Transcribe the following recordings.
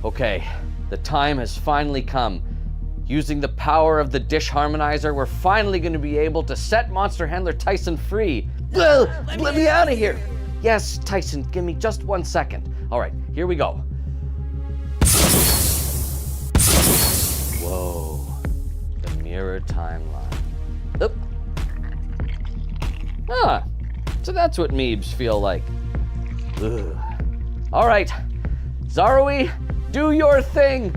Okay, the time has finally come. Using the power of the Dish-Harmonizer, we're finally going to be able to set Monster Handler Tyson free. Let me out of here. Yes, Tyson, give me just 1 second. All right, here we go. Whoa, the mirror timeline. Oop. Ah, so that's what Meebs feel like. Ugh. All right, Zaroe, do your thing.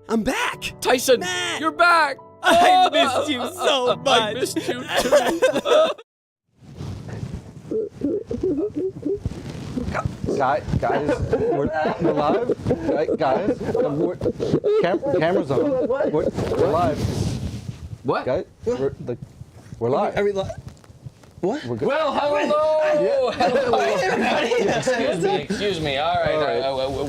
I'm back! Tyson, Matt! you're back! I missed you so much! I missed you too. Guys, we're live. Guys, camera's on. We're live. What? Guys, we're live. Are we live? What? We're good. Well, hello! Hello, everybody! Excuse me. All right.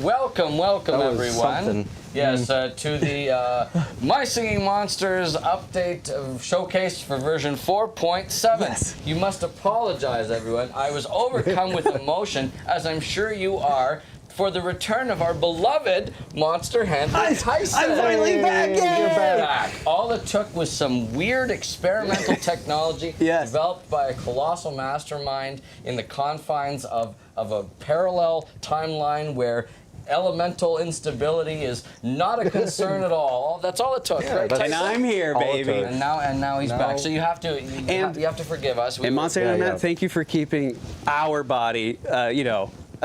Welcome, That was everyone. something. Yes, to the My Singing Monsters update showcase for version 4.7. Yes. You must apologize, everyone. I was overcome with emotion, as I'm sure you are, for the return of our beloved Monster Handler Tyson. I'm finally back! Yay! You're back. All it took was some weird experimental technology Yes. developed by a colossal mastermind in the confines of a parallel timeline where elemental instability is not a concern at all. That's all it took, right, that's- And Tyson? I'm here, All it baby. took. And now he's back. So you have to you have to forgive us. And Monster Yeah, Handler yeah. Matt, thank you for keeping our body,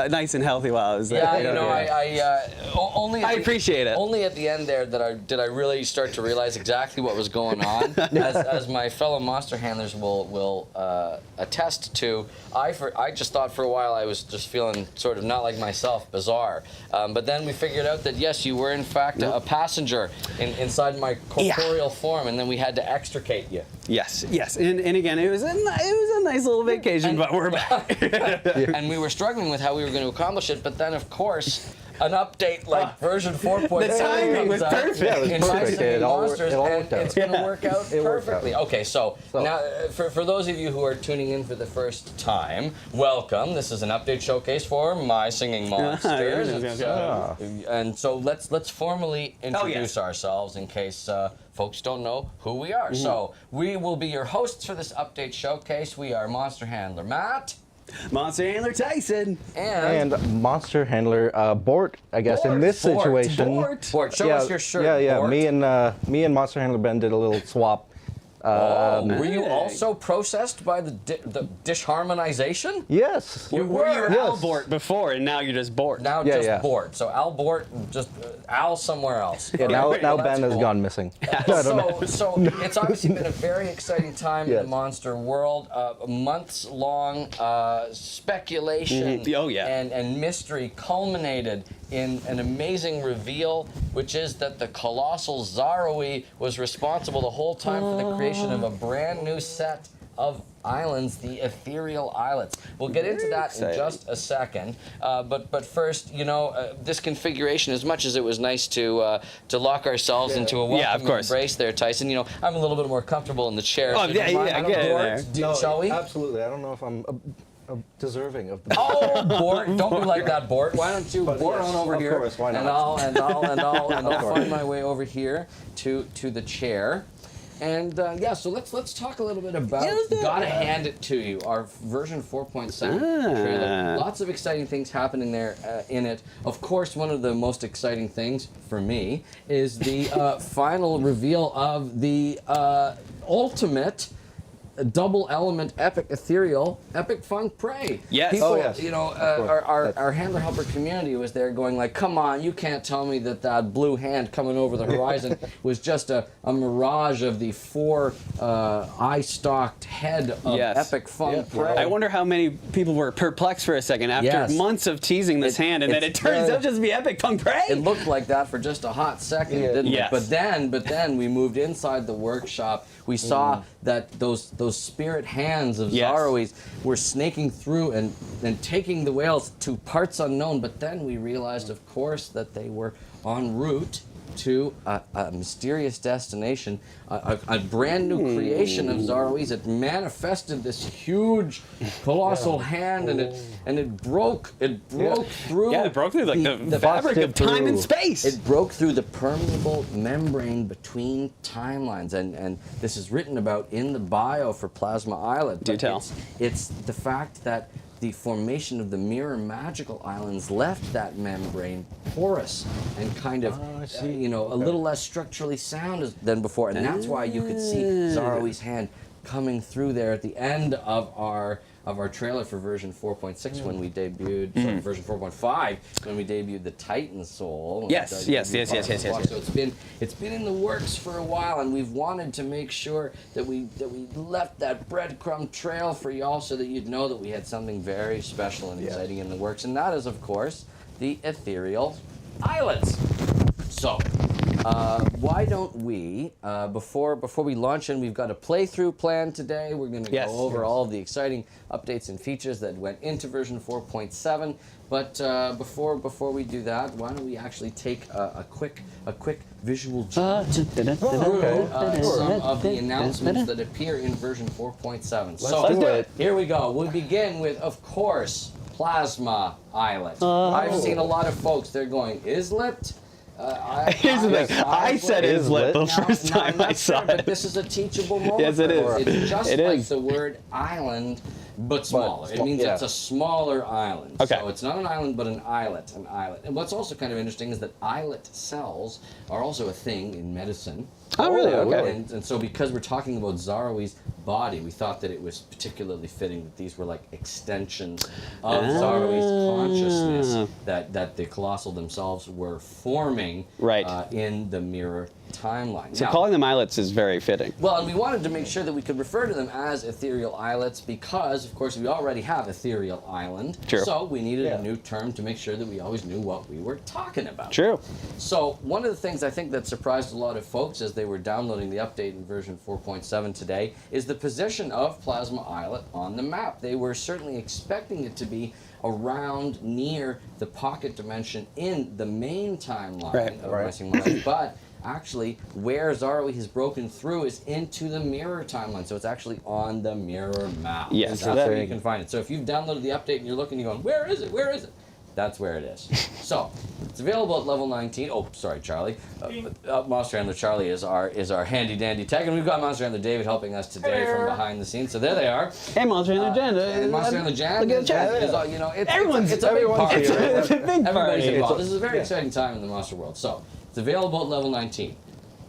nice and healthy while I was there. Yeah, only. I appreciate it. Only at the end there did I really start to realize exactly what was going on. as my fellow monster handlers will attest to, I just thought for a while I was just feeling sort of not like myself, bizarre. But then we figured out that yes, you were in fact a passenger inside my corporeal form, and then we had to extricate you. Yes. And again, it was a nice little vacation, but we're back. And we were struggling with how we were going to accomplish it, but then of course an update like version 4.7 The timing was comes out perfect. Yeah, it was in perfect. My Singing It all Monsters, worked and out. it's going to work out It worked out. perfectly. Okay, so now for those of you who are tuning in for the first time, welcome. This is an update showcase for My Singing Monsters. And so let's formally introduce ourselves in case folks don't know who we are. So we will be your hosts for this update showcase. We are Monster Handler Matt. Monster Handler Tyson. And Monster Handler Bort, I guess, in this situation. Bort, show us your shirt. Yeah. Bort. Me and Monster Handler Ben did a little swap. Were you also processed by the Dish-Harmonization? Yes. You were Yes. Al Bort before, and now you're just Bort. Now Yeah, just yeah. Bort. So Al Bort, just Al somewhere else. Yeah, now Well, Ben that's has cool. gone missing. So it's obviously been a very exciting time in Yes. the monster world. Months-long speculation Oh, yeah. and mystery culminated in an amazing reveal, which is that the colossal Zaroe was responsible the whole time for the creation of a brand new set of islands, the ethereal islets. We'll get into that in just a second. But first, this configuration, as much as it was nice to lock ourselves into a welcome of course. embrace there, Tyson, I'm a little bit more comfortable in the chair. Oh, so yeah, do you mind? yeah, I don't get in know, there. shall we? Absolutely. I don't know if I'm deserving of the. Oh, Bort! Don't be like that, Bort. Why don't you Bort on over of here? course, why not? And I'll find my way over here to the chair. And so let's talk a little bit about Gotta Hand It To You, our version 4.7 trailer. Lots of exciting things happening there in it. Of course, one of the most exciting things for me is the final reveal of the ultimate double element epic ethereal epic Fung prey. Yes. People, Oh, yes. you know, course. our handler helper community was there going like, come on, you can't tell me that blue hand coming over the horizon was just a mirage of the 4 eye-stalked head of epic Fung prey. I wonder how many people were perplexed for a second after months of teasing this hand, and then it turns out just to be epic Fung prey. It looked like that for just a hot second, didn't it? But then we moved inside the workshop. We saw that those spirit hands of Zarois were snaking through and taking the whales to parts unknown. But then we realized, of course, that they were en route to a mysterious destination, a brand new creation of Zarois. It manifested this huge, colossal hand, and it broke through. Yeah, it broke through like the fabric of time and space. It broke through the permeable membrane between timelines, and this is written about in the bio for Plasma Islet. Do tell. It's the fact that the formation of the mirror magical islands left that membrane porous and kind of, you know, a little less structurally sound than before, and that's why you could see Zaroi's hand coming through there at the end of our trailer for version 4.6 when we debuted, sorry, version 4.5 when we debuted the Titan Soul. Yes. So it's been in the works for a while, and we've wanted to make sure that we left that breadcrumb trail for y'all so that you'd know that we had something very special and exciting in the works, and that is, of course, the ethereal islets. So, why don't we, before we launch in, we've got a playthrough plan today. We're going to go over all of the exciting updates and features that went into version 4.7. But before we do that, why don't we actually take a quick visual jump through some of the announcements that appear in version 4.7. Let's do it. Here we go. We'll begin with, of course, Plasma Islet. I've seen a lot of folks. They're going, Islet? Here's the thing. I said Islet the first time I saw it. But this is a teachable moment. Yes, it is. It's just It like is. the word island, but smaller. It means it's a smaller island. Okay. So it's not an island, but an islet. An islet. And what's also kind of interesting is that islet cells are also a thing in medicine. Oh, really? Okay. And so because we're talking about Zaroi's body, we thought that it was particularly fitting that these were like extensions of Zaroi's consciousness that the Colossal themselves were forming in the mirror timeline. So now, calling them islets is very fitting. well, and we wanted to make sure that we could refer to them as ethereal islets because, of course, we already have ethereal island. True. So we needed a new term to make sure that we always knew what we were talking about. True. So one of the things I think that surprised a lot of folks as they were downloading the update in version 4.7 today is the position of Plasma Islet on the map. They were certainly expecting it to be around near the pocket dimension in the main timeline of Rising Mars, but actually where Zaroi has broken through is into the mirror timeline, so it's actually on the mirror map. Yes, that's where you can find it. So if you've downloaded the update and you're looking, you're going, where is it? Where is it? That's where it is. So it's available at level 19. Oh, sorry, Charlie. Monster Handler Charlie is our handy dandy tech, and we've got Monster Handler David helping us today from behind the scenes. So there they are. Hey, Monster Handler Jen. And Monster Handler Jen. Look at the chat. You know, it's Everyone's a big party. It's a big Everybody's party. involved. This is a very exciting time in the monster world. So it's available at level 19.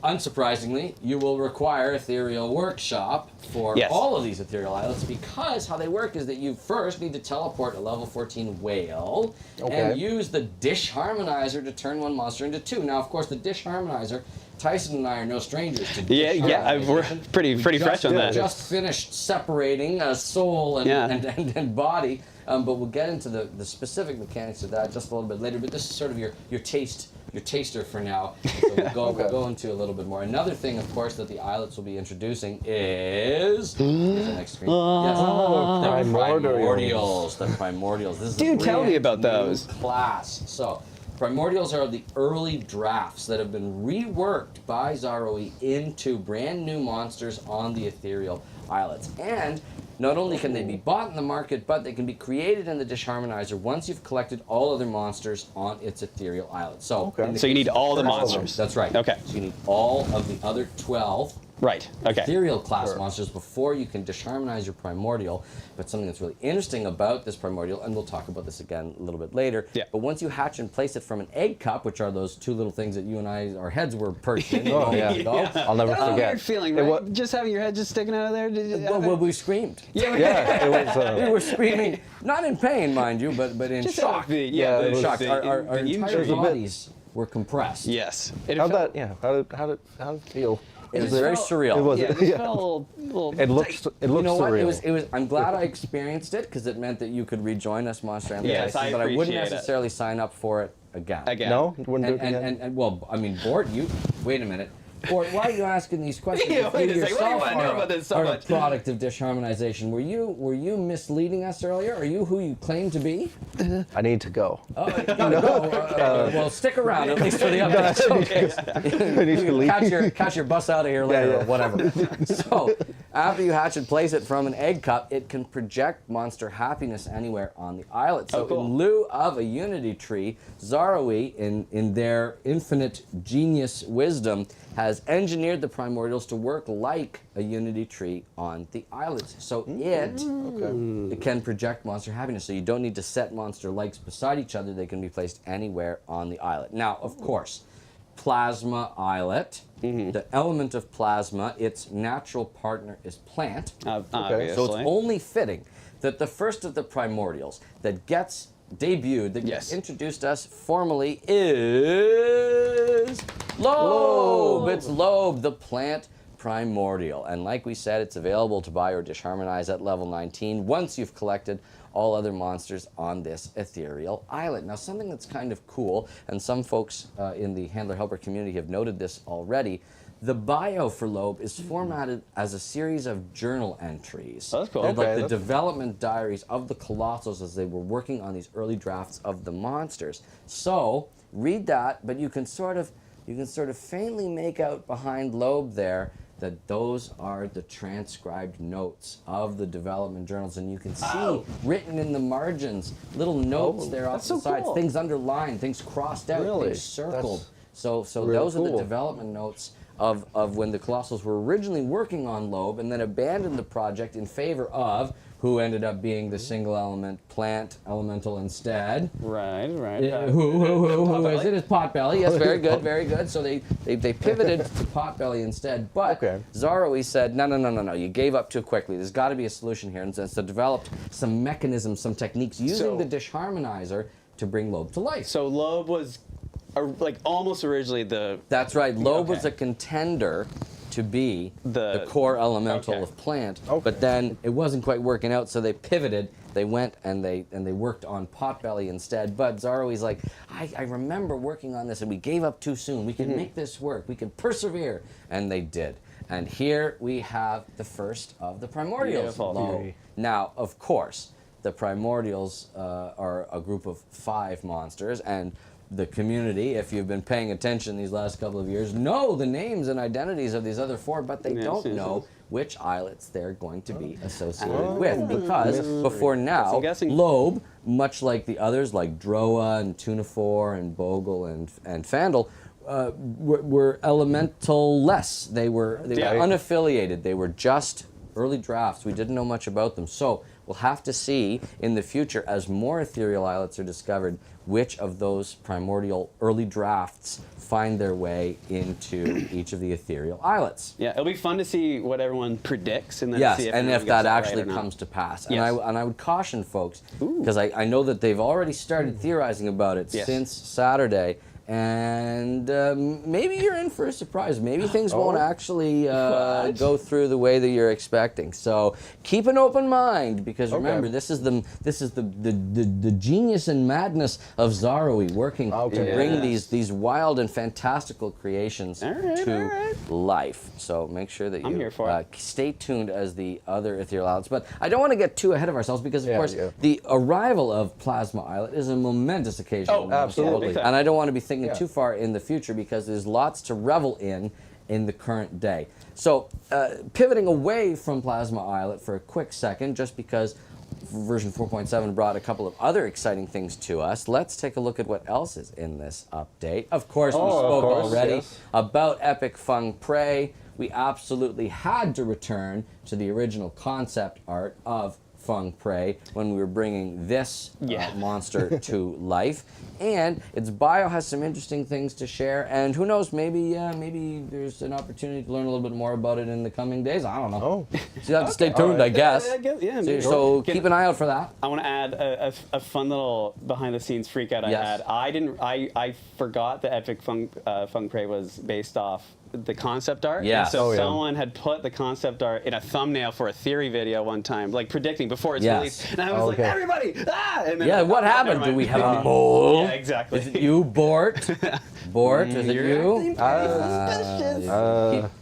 Unsurprisingly, you will require Ethereal Workshop for all of these Ethereal Islets because how they work is that you first need to teleport a level 14 whale and use the Dish-Harmonizer to turn one monster into two. Now, of course, the Dish-Harmonizer, Tyson and I are no strangers to Dish-Harmonization. We're pretty fresh on that. Just finished separating soul and body, but we'll get into the specific mechanics of that just a little bit later. But this is sort of your taster for now. So we'll go into a little bit more. Another thing, of course, that the islets will be introducing is the next screen. Yes, the Primordials. The Primordials. This is Dude, tell me about those. Class. So, Primordials are the early drafts that have been reworked by Zaroi into brand new monsters on the ethereal islets. And not only can they be bought in the market, but they can be created in the Dish-Harmonizer once you've collected all other monsters on its ethereal islet. So, so you need all the monsters. That's right. Okay. So you need all of the other 12 Right. Okay. ethereal class monsters before you can Dish-Harmonize your Primordial. But something that's really interesting about this Primordial, and we'll talk about this again a little bit later, but once you hatch and place it from an egg cup, which are those two little things that you and I, our heads were perched in a moment ago. I'll never That's a forget. weird feeling, right? Just having your head just sticking out of there? Well, we screamed. Yeah, it was. We were screaming, not in pain, mind you, but in Just shock. it was Shock. the- Our the entire injury. bodies were compressed. Yes. How did it feel? It was very surreal. It was. Yeah, it felt a little. It looked You know what? surreal. It was. I'm glad I experienced it because it meant that you could rejoin us, Monster Amp. Yes, I but I wouldn't appreciate it. necessarily sign up for it again. No, you wouldn't do it again. And well, I mean, Bort, you wait a minute. Bort, why are you asking these questions? Yeah, If wait you a second, what do you yourself wanna know are about this so are much? a product of Dish-Harmonization. Were you misleading us earlier? Are you who you claim to be? I need to go. Oh, well, stick around at least for the updates. Okay. I need to leave. Catch your bus out of here later or whatever. So, after you hatch and place it from an egg cup, it can project monster happiness anywhere on the islet. So, cool. in lieu of a unity tree, Zaroe, in their infinite genius wisdom, has engineered the primordials to work like a unity tree on the islet. So it can project monster happiness. So you don't need to set monster likes beside each other. They can be placed anywhere on the islet. Now, of course, plasma islet, the element of plasma, its natural partner is plant. Obviously. So it's only fitting that the first of the primordials that gets debuted, that gets introduced to us formally is Lobe. It's Lobe, the plant primordial. And like we said, it's available to buy or Dish-Harmonize at level 19 once you've collected all other monsters on this ethereal islet. Now, something that's kind of cool, and some folks in the handler-helper community have noted this already, the bio for Lobe is formatted as a series of journal entries. Oh, that's cool. They're like Okay, the development diaries of the Colossals as they were working on these early drafts of the monsters. So, read that, but you can sort of faintly make out behind Lobe there that those are the transcribed notes of the development journals, and you can see written in the margins little notes there off the sides, cool. things underlined, things crossed out, Really? things circled. So really those are the cool. development notes of when the Colossals were originally working on Lobe and then abandoned the project in favor of who ended up being the single element plant elemental instead. Right. Who is it? It's Potbelly. Yes, very good, very good. So they pivoted to Potbelly instead. But Zaroe said, no. You gave up too quickly. There's got to be a solution here. And so developed some mechanisms, some techniques using the Dish-Harmonizer to bring Lobe to life. So Lobe was like almost originally the. That's right. Lobe was a contender to be the core elemental of plant, but then it wasn't quite working out, so they pivoted. They went and they worked on Potbelly instead. But Zaroe's like, I remember working on this, and we gave up too soon. We can make this work. We can persevere, and they did. And here we have the first of the primordials. Lobe. Now, of course, the primordials are a group of 5 monsters, and the community, if you've been paying attention these last couple of years, know the names and identities of these other 4, but they don't know which islets they're going to be associated with, because before now, Lobe, much like the others like Droa and Tunifor and Bogle and Fandle, were elemental-less. They were unaffiliated. They were just early drafts. We didn't know much about them. So we'll have to see in the future, as more ethereal islets are discovered, which of those primordial early drafts find their way into each of the ethereal islets. Yeah, it'll be fun to see what everyone predicts, and then see if and if everyone that gets it actually right or not. comes to pass. Yes. And I would caution folks, because I know that they've already started theorizing about it since Saturday. And maybe you're in for a surprise. Maybe things won't actually go through the way that you're expecting. So keep an open mind, because remember, this is the genius and madness of Zaroe working to bring these wild and fantastical creations to life. So make sure that you stay tuned as the other ethereal islets. But I don't want to get too ahead of ourselves, because of course the arrival of Plasma Islet is a momentous occasion. Oh, absolutely. And I don't want to be thinking too far in the future, because there's lots to revel in the current day. So pivoting away from Plasma Islet for a quick second, just because version 4.7 brought a couple of other exciting things to us, let's take a look at what else is in this update. Of course, we spoke already about Epic Fung Prey. we absolutely had to return to the original concept art of Fung Prey when we were bringing this monster to life. And its bio has some interesting things to share, and who knows, maybe there's an opportunity to learn a little bit more about it in the coming days. I don't know. Oh. So you have to stay tuned, I guess. So keep an eye out for that. I want to add a fun little behind-the-scenes freak out I had. I forgot that Epic Fung Prey was based off the concept art. Yeah. And so someone had put the concept art in a thumbnail for a theory video one time, like predicting before it's released. And I was like, everybody, ah! And then what happened? Do we have a mole? Yeah, exactly. Is it you, Bort? Bort, is it you?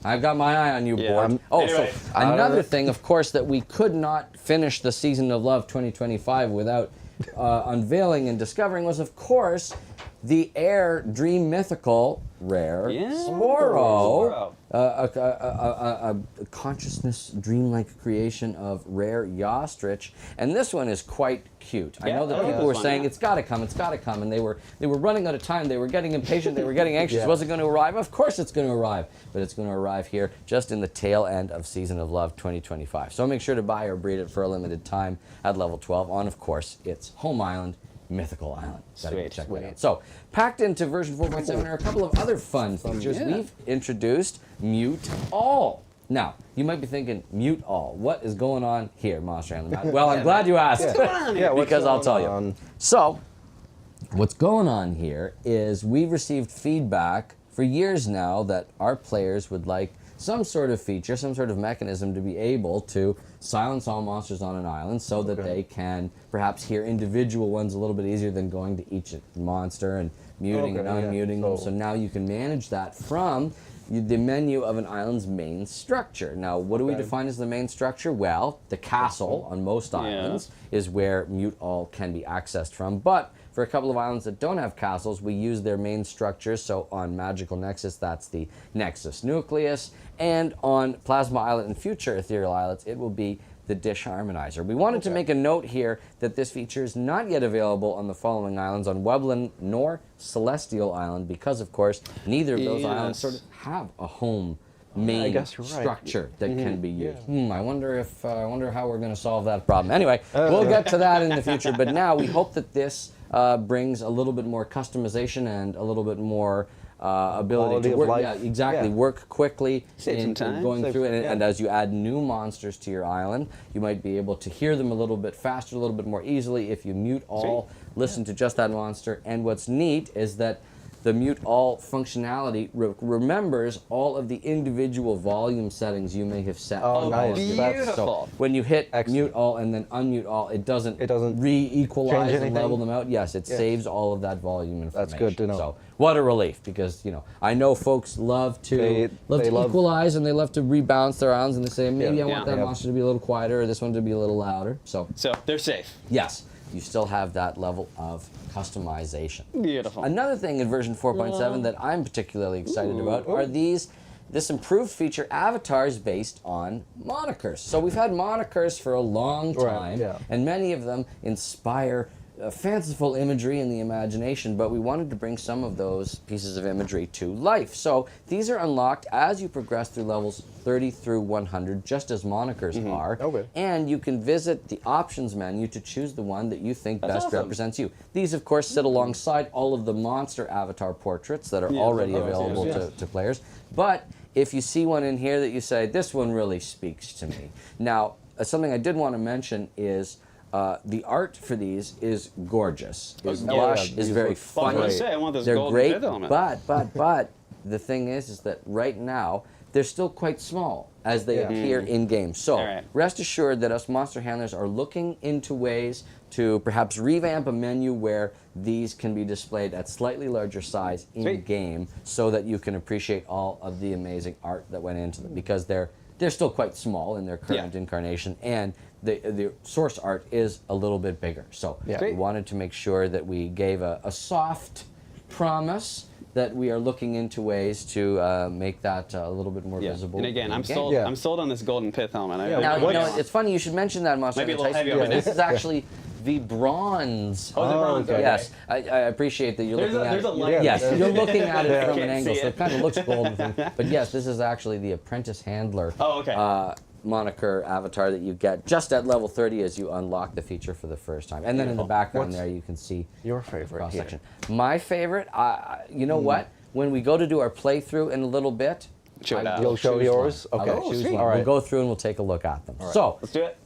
I've got my eye on you, Bort. Anyway, so another thing, of course, that we could not finish the Season of Love 2025 without unveiling and discovering was, of course, the Air Dream Mythical Rare Sporo. A consciousness dreamlike creation of rare Yostrich, and this one is quite cute. I know that people were saying it's got to come, and they were running out of time. They were getting impatient. They were getting anxious. Was it going to arrive? Of course it's going to arrive, but it's going to arrive here just in the tail end of Season of Love 2025. So make sure to buy or breed it for a limited time at level 12 on, of course, its home island, Mythical Island. Check that out. So, packed into version 4.7 are a couple of other fun features. We've introduced Mute All. Now, you might be thinking, Mute All, what is going on here, Monster Handler? Well, I'm glad you asked, because I'll tell you. So, what's going on here is we've received feedback for years now that our players would like some sort of feature, some sort of mechanism to be able to silence all monsters on an island so that they can perhaps hear individual ones a little bit easier than going to each monster and muting and unmuting them. So now you can manage that from the menu of an island's main structure. Now, what do we define as the main structure? Well, the castle on most islands is where Mute All can be accessed from, but for a couple of islands that don't have castles, we use their main structures. So on Magical Nexus, that's the Nexus Nucleus, and on Plasma Islet and future Ethereal Islets, it will be the Dish-Harmonizer. We wanted to make a note here that this feature is not yet available on the following islands, on Weblin nor Celestial Island, because, of course, neither of those islands sort of have a home main structure that can be used. I wonder how we're going to solve that problem. Anyway, we'll get to that in the future, but now we hope that this brings a little bit more customization and a little bit more ability to work, work quickly in going through it. And as you add new monsters to your island, you might be able to hear them a little bit faster, a little bit more easily if you mute all, listen to just that monster. And what's neat is that the Mute All functionality remembers all of the individual volume settings you may have set. Oh, nice. Beautiful. So when you hit Mute All and then unmute all, it doesn't re-equalize and level them out. Yes, it saves all of that volume information. That's good to know. So what a relief, because I know folks love to equalize and they love to rebalance their islands, and they say maybe I want that monster to be a little quieter or this one to be a little louder. So they're safe. Yes. You still have that level of customization. Beautiful. Another thing in version 4.7 that I'm particularly excited about are this improved feature, avatars based on monikers. So we've had monikers for a long time, and many of them inspire fanciful imagery in the imagination, but we wanted to bring some of those pieces of imagery to life. So these are unlocked as you progress through levels 30 through 100, just as monikers are. And you can visit the options menu to choose the one that you think best represents you. These, of course, sit alongside all of the monster avatar portraits that are already available to players. But if you see one in here that you say, this one really speaks to me. Now, something I did want to mention is the art for these is gorgeous, is lush, is very fun. They're great, but the thing is that right now they're still quite small as they appear in game. So rest assured that us monster handlers are looking into ways to perhaps revamp a menu where these can be displayed at slightly larger size in game, so that you can appreciate all of the amazing art that went into them, because they're still quite small in their current incarnation, and the source art is a little bit bigger. So we wanted to make sure that we gave a soft promise that we are looking into ways to make that a little bit more visible. And again, I'm sold. I'm sold on this golden pith helmet. Now, it's funny you should mention that, Monster. Might be a little heavy over This is actually the bronze. Oh, the bronze, okay. Yes, I appreciate that you're There's looking at a it. light. Yes, you're looking at it from Can't an angle, see so it. it kind of looks golden. But yes, this is actually the apprentice handler. Oh, okay. Moniker avatar that you get just at level 30 as you unlock the feature for the first time. And then in the background What's there you can see your favorite cross here? section. My favorite, you know what? When we go to do our playthrough in a little bit, Show it out. You'll show choose yours? one. Okay. I'll choose sweet. one. All right. We'll go through and we'll take a look at them. So, Let's do it.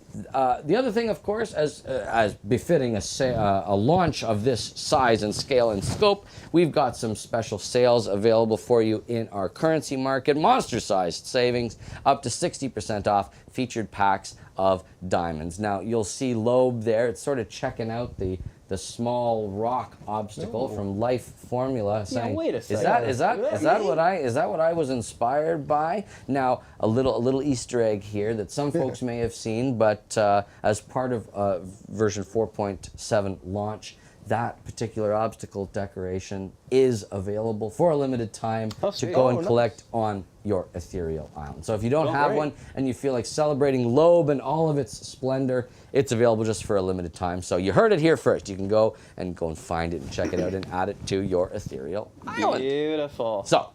the other thing, of course, as befitting a launch of this size and scale and scope, we've got some special sales available for you in our currency market. Monster-sized savings, up to 60% off featured packs of diamonds. Now, you'll see Loeb there. It's sort of checking out the small rock obstacle from Life Formula, saying, wait a "Is second. that what I was inspired by?" Now, a little Easter egg here that some folks may have seen, but as part of version 4.7 launch, that particular obstacle decoration is available for a limited time to sweet. go Oh, and nice. collect on your ethereal island. So if you don't have great. one and you feel like celebrating Loeb and all of its splendor, it's available just for a limited time. So you heard it here first. You can go and find it and check it out and add it to your ethereal island. Beautiful. So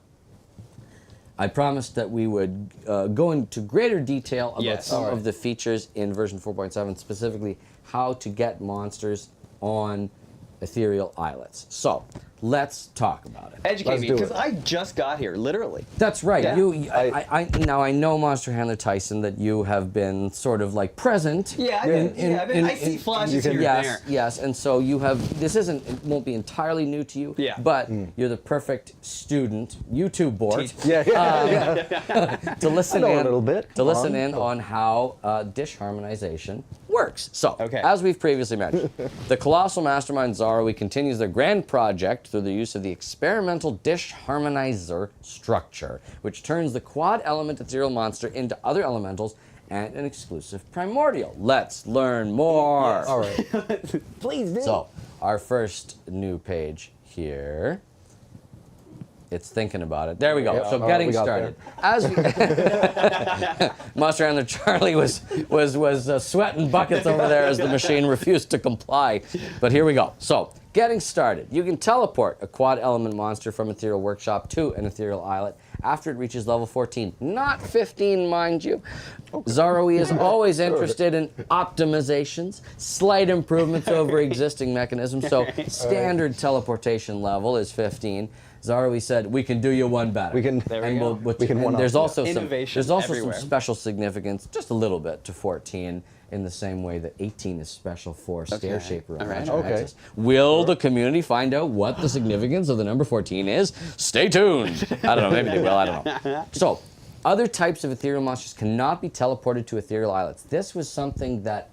I promised that we would go into greater detail about Yes. some All of the features in version 4.7, specifically how to get monsters on ethereal islets. So let's talk about it. Educate Let's me, do because it. I just got here, literally. That's right. Yeah. Now I know Monster Handler Tyson that you have been sort of like present. Yeah, I see flashes here and yes, there. yes, and so you have. This it won't be entirely new to you. Yeah. But you're the perfect student, YouTube board, Yeah. to listen I know in a little bit. to listen in on how dish harmonization works. So, Okay. as we've previously mentioned, the colossal mastermind Zarowi continues their grand project through the use of the experimental Dish-Harmonizer structure, which turns the quad element ethereal monster into other elementals and an exclusive primordial. Let's learn more. Yes. All right. Please do. So, our first new page here. It's thinking about it. There we go. Yeah, So all right, getting we got started. As Monster Handler Charlie was sweating buckets over there as the machine refused to comply. But here we go. So getting started. You can teleport a quad element monster from Ethereal Workshop to an Ethereal Islet after it reaches level 14. Not 15, mind you. Zarowi is always interested in optimizations, slight improvements over existing mechanisms. So standard teleportation level is 15. Zarowi said, "We can do you one better." We can- There we and go. We can and one-up there's you. also Innovation there's also everywhere. some special significance, just a little bit, to 14, in the same way that 18 is special for stair shaper. All right. Okay. Will the community find out what the significance of the number 14 is? Stay tuned. I don't know. Maybe they will. I don't know. So, other types of ethereal monsters cannot be teleported to ethereal islets. This was something that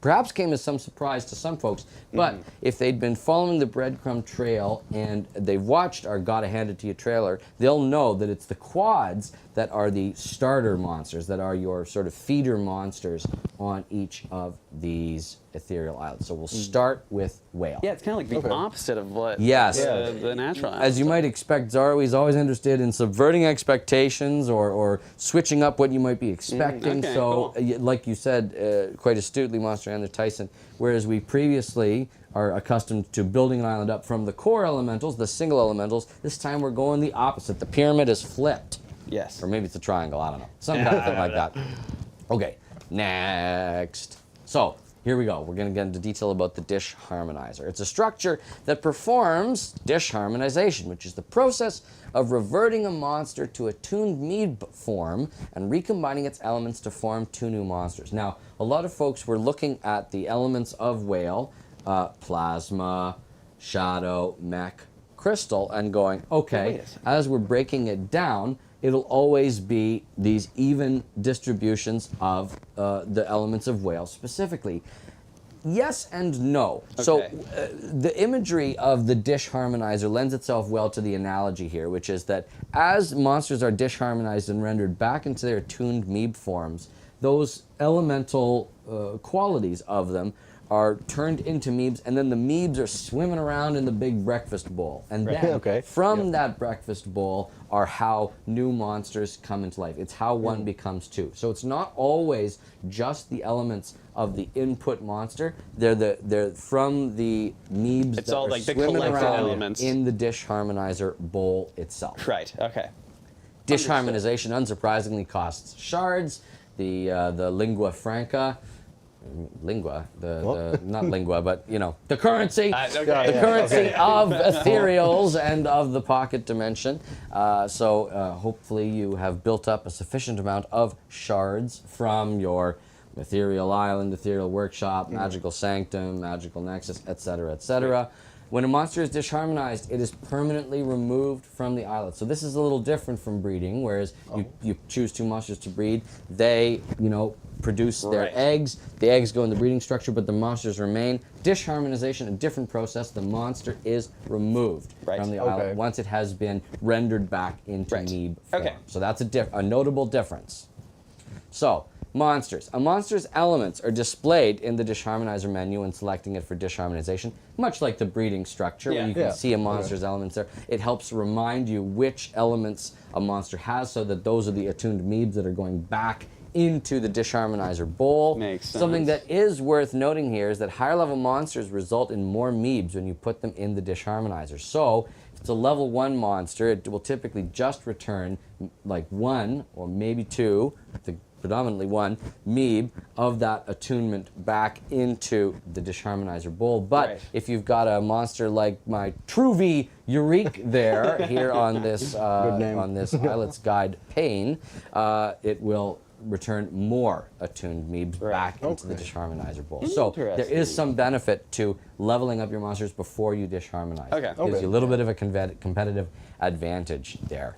perhaps came as some surprise to some folks, but if they'd been following the breadcrumb trail and they've watched our Gotta Hand It To You trailer, they'll know that it's the quads that are the starter monsters, that are your sort of feeder monsters on each of these ethereal islets. So we'll start with Whale. Yeah, it's kind of like the opposite of what Yes. the natural. As you might expect, Zarowi is always interested in subverting expectations or switching up what you might be expecting. okay, So, cool. like you said quite astutely, Monster Handler Tyson, whereas we previously are accustomed to building an island up from the core elementals, the single elementals, this time we're going the opposite. The pyramid is flipped. Yes. Or maybe it's a triangle, I don't know. Something like that. Okay, next. So, here we go. We're going to get into detail about the Dish-Harmonizer. It's a structure that performs Dish-Harmonization, which is the process of reverting a monster to a tuned Meeb form and recombining its elements to form two new monsters. Now, a lot of folks were looking at the elements of Whale, Plasma, Shadow, Mech, Crystal, and going, okay, as we're breaking it down, it'll always be these even distributions of the elements of Whale specifically. Yes and no. So the imagery of the Dish-Harmonizer lends itself well to the analogy here, which is that as monsters are dish-harmonized and rendered back into their tuned Meeb forms, those elemental qualities of them are turned into Meebs, and then the Meebs are swimming around in the big breakfast bowl. And then Okay. from that breakfast bowl are how new monsters come into life. It's how one becomes two. So it's not always just the elements of the input monster. They're from the Meebs It's that all are like the swimming collected around elements. in the Dish-Harmonizer bowl itself. Right. Okay. Dish-Harmonization, unsurprisingly, costs shards. The lingua franca, not lingua, but you know, the currency, Okay. the currency of ethereals and of the pocket dimension. So hopefully you have built up a sufficient amount of shards from your ethereal island, ethereal workshop, magical sanctum, magical nexus, etc., etc. When a monster is dish-harmonized, it is permanently removed from the islet. So this is a little different from breeding, whereas you choose two monsters to breed. They, produce their eggs. The eggs go in the breeding structure, but the monsters remain. Dish-harmonization, a different process. The monster is removed from the islet once it has been rendered back into Meeb form. Okay. So that's a notable difference. So, monsters. A monster's elements are displayed in the Dish-Harmonizer menu when selecting it for Dish-Harmonization, much like the breeding structure, where you can see a monster's elements there. It helps remind you which elements a monster has, so that those are the attuned Meebs that are going back into the Dish-Harmonizer bowl. Makes sense. Something that is worth noting here is that higher level monsters result in more Meebs when you put them in the Dish-Harmonizer. So, if it's a level 1 monster, it will typically just return like 1 or maybe 2, predominantly 1 Meeb of that attunement back into the Dish-Harmonizer bowl. But if you've got a monster like my Truvy Eureka there here on this Islet's Guide pane, it will return more attuned Meebs back into the Dish-Harmonizer bowl. So there is some benefit to leveling up your monsters before you Dish-Harmonize. Gives you a little bit of a competitive advantage there.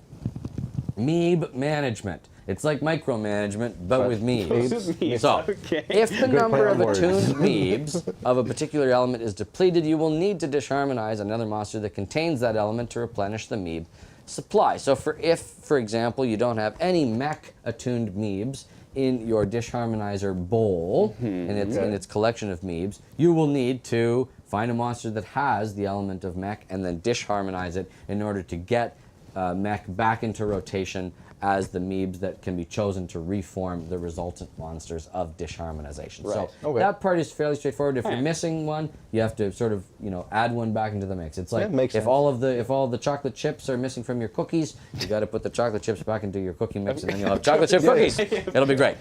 Meeb management. It's like micromanagement, but with Meebs. So, if the number of attuned Meebs of a particular element is depleted, you will need to Dish-Harmonize another monster that contains that element to replenish the Meeb supply. So if, for example, you don't have any mech attuned Meebs in your Dish-Harmonizer bowl, in its collection of Meebs, you will need to find a monster that has the element of mech and then Dish-Harmonize it in order to get mech back into rotation as the Meebs that can be chosen to reform the resultant monsters of Dish-Harmonization. So that part is fairly straightforward. If you're missing one, you have to sort of, add one back into the mix. It's like if all of the chocolate chips are missing from your cookies, you got to put the chocolate chips back into your cookie mix, and then you'll have chocolate chip cookies. It'll be great.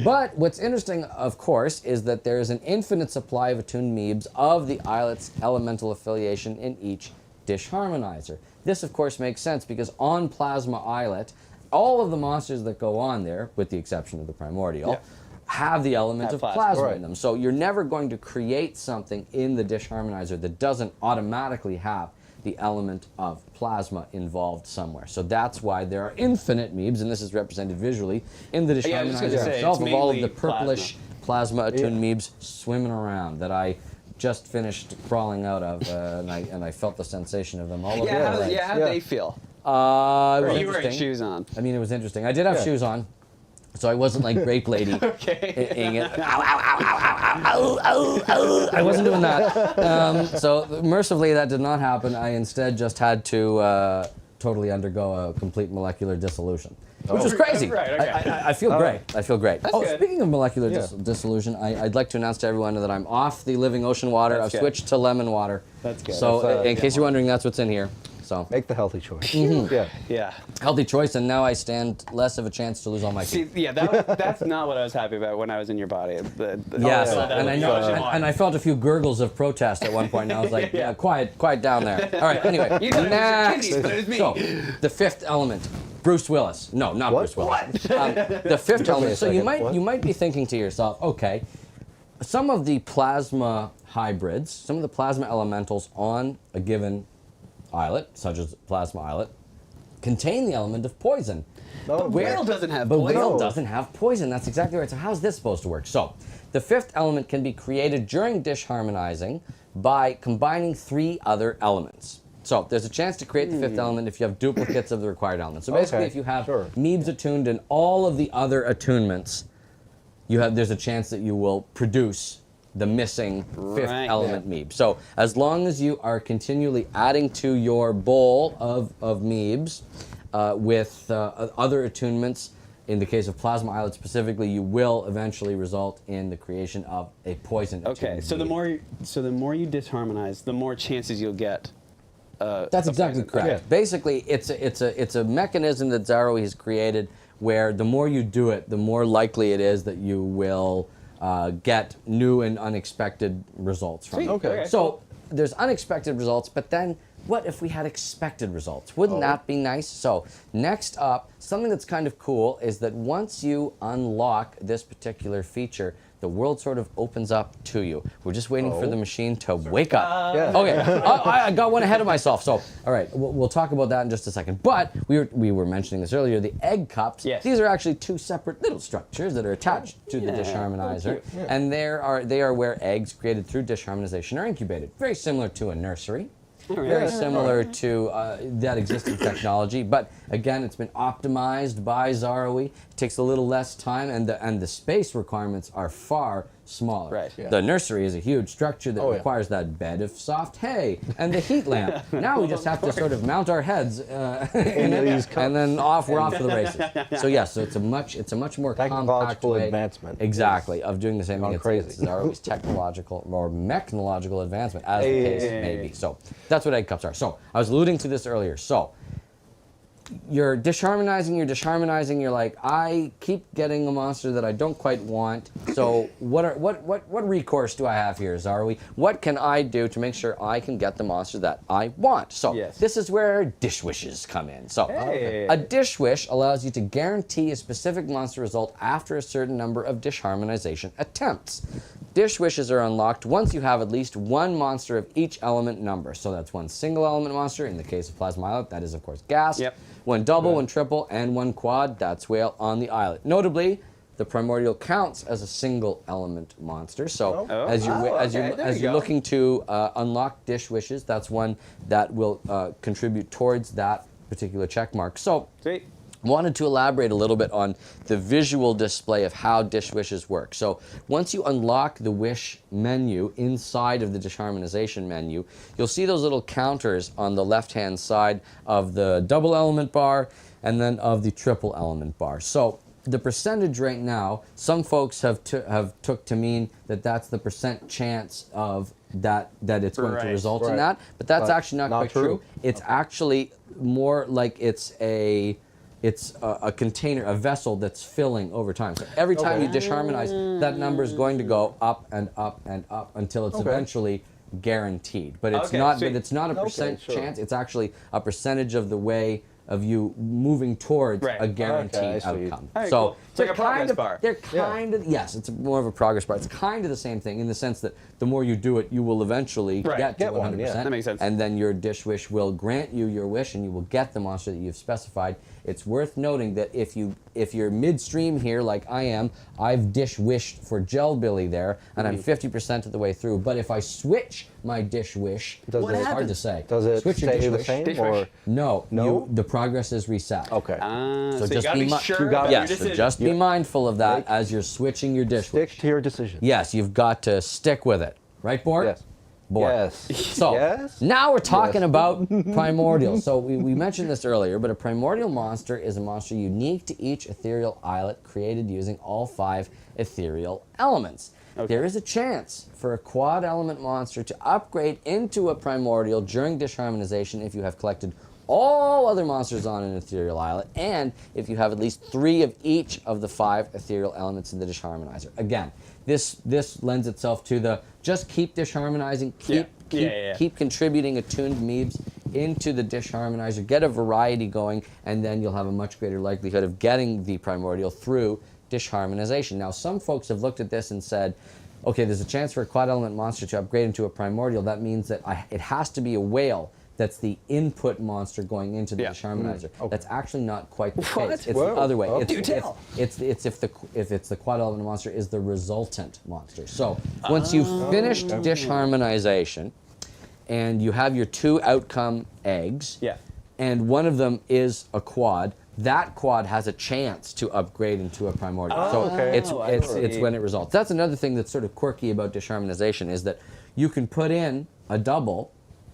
But what's interesting, of course, is that there is an infinite supply of attuned Meebs of the Islet's elemental affiliation in each Dish-Harmonizer. This, of course, makes sense because on Plasma Islet, all of the monsters that go on there, with the exception of the Primordial, have the element of plasma in them. So you're never going to create something in the Dish-Harmonizer that doesn't automatically have the element of plasma involved somewhere. So that's why there are infinite Meebs, and this is represented visually in the Dish-Harmonizer itself, of all of the purplish plasma attuned Meebs swimming around that I just finished crawling out of, and I felt the sensation of them all over the legs. How do they feel? It was You interesting. wearing shoes on. I mean, it was interesting. I did have shoes on, so I wasn't like Grape Lady. I wasn't doing that. So mercifully, that did not happen. I instead just had to totally undergo a complete molecular dissolution. Which is crazy. I feel great. I feel great. Speaking of molecular dissolution, I'd like to announce to everyone that I'm off the living ocean water. I've switched to lemon water. That's good. So in case you're wondering, that's what's in here. So make the healthy choice. Yeah. Healthy choice, and now I stand less of a chance to lose all my teeth. See, that's not what I was happy about when I was in your body. Yes, and I know, and I felt a few gurgles of protest at one point, and I was like, quiet down there. All right, anyway, next. So, the fifth element. Bruce Willis. No, not Bruce Willis. The fifth element. So you might be thinking to yourself, okay, some of the plasma hybrids, some of the plasma elementals on a given islet, such as Plasma Islet, contain the element of poison. But Whaill doesn't have But poison. Whaill doesn't have poison. That's exactly right. So how's this supposed to work? So the fifth element can be created during Dish-Harmonizing by combining 3 other elements. So there's a chance to create the fifth element if you have duplicates of the required element. So basically, if you have Meebs attuned and all of the other attunements, there's a chance that you will produce the missing fifth element Meeb. So as long as you are continually adding to your bowl of Meebs with other attunements, in the case of plasma islet specifically, you will eventually result in the creation of a poison. Okay, so the more you disharmonize, the more chances you'll get. That's exactly correct. Yeah. Basically, it's a mechanism that Zaroe has created where the more you do it, the more likely it is that you will get new and unexpected results from it. Okay. So there's unexpected results, but then what if we had expected results? Wouldn't that be nice? So next up, something that's kind of cool is that once you unlock this particular feature, the world sort of opens up to you. We're just waiting for the machine to wake up. Yeah. Okay, I got one ahead of myself. So, all right, we'll talk about that in just a second. But we were mentioning this earlier, the egg cups. Yes. These are actually two separate little structures that are attached to the Dish-Harmonizer. And they are where eggs created through dish-harmonization are incubated. Very similar to a nursery. Very similar to that existing technology, but again, it's been optimized by Zaroe. It takes a little less time, and the space requirements are far smaller. Right. Yeah. The nursery is a huge structure that requires that bed of soft hay and the heat lamp. Now we just have to sort of mount our heads in it, and then we're off to the races. So yes, so it's a much more compact Technological way, advancement. exactly, of doing the same thing. Crazy. It's Zaroe's technological or mechanological advancement, as the case may be. So that's what egg cups are. So I was alluding to this earlier. So you're dish-harmonizing, you're like, I keep getting a monster that I don't quite want. So what recourse do I have here, Zaroe? What can I do to make sure I can get the monster that I want? So this is where dish wishes come in. So a dish wish allows you to guarantee a specific monster result after a certain number of dish-harmonization attempts. Dish wishes are unlocked once you have at least one monster of each element number. So that's one single element monster. In the case of Plasma Islet, that is of course gas. One double, one triple, and one quad. That's Whaill on the Islet. Notably, the Primordial counts as a single element monster. So as you're looking to unlock dish wishes, that's one that will contribute towards that particular check mark. So. Wanted to elaborate a little bit on the visual display of how dish wishes work. So once you unlock the wish menu inside of the dish-harmonization menu, you'll see those little counters on the left-hand side of the double element bar and then of the triple element bar. So the percentage right now, some folks have took to mean that that's the percent chance of that it's going to result in that, but that's actually not quite true. It's actually more like it's a container, a vessel that's filling over time. So every time you dish-harmonize, that number is going to go up and up and up until it's eventually guaranteed. But it's not. But it's not a percent chance. It's actually a percentage of the way of you moving towards a guaranteed outcome. So it's like a progress bar. They're kind of yes. It's more of a progress bar. It's kind of the same thing in the sense that the more you do it, you will eventually get to 100%. That makes sense. And then your dish wish will grant you your wish, and you will get the monster that you've specified. It's worth noting that if you're midstream here, like I am, I've dish wished for Gel Billy there, and I'm 50% of the way through. But if I switch my dish wish, it's hard to say. Does it switch your stay dish the wish? same or No. The progress is reset. okay? So just you gotta be sure so about your decision. just be mindful of that as you're switching your dish wish. Stick to your decision. Yes, you've got to stick with it. Right, Bort? Yes. Bort. Yes. So now we're talking about Primordial. So we mentioned this earlier, but a Primordial monster is a monster unique to each ethereal islet created using all 5 ethereal elements. There is a chance for a quad element monster to upgrade into a Primordial during dish-harmonization if you have collected all other monsters on an ethereal islet, and if you have at least 3 of each of the 5 ethereal elements in the Dish-Harmonizer. Again, this lends itself to the just keep dish-harmonizing, keep contributing attuned Meebs into the Dish-Harmonizer, get a variety going, and then you'll have a much greater likelihood of getting the Primordial through dish-harmonization. Now, some folks have looked at this and said, okay, there's a chance for a quad element monster to upgrade into a Primordial. That means that it has to be a Whaill that's the input monster going into the Dish-Harmonizer. That's actually not quite the case. It's the other way. It's if it's the quad element monster is the resultant monster. So once you've finished dish-harmonization and you have your 2 outcome eggs, and one of them is a quad, that quad has a chance to upgrade into a primordial. Oh, so okay. it's when it results. That's another thing that's sort of quirky about Dish-Harmonization is that you can put in a double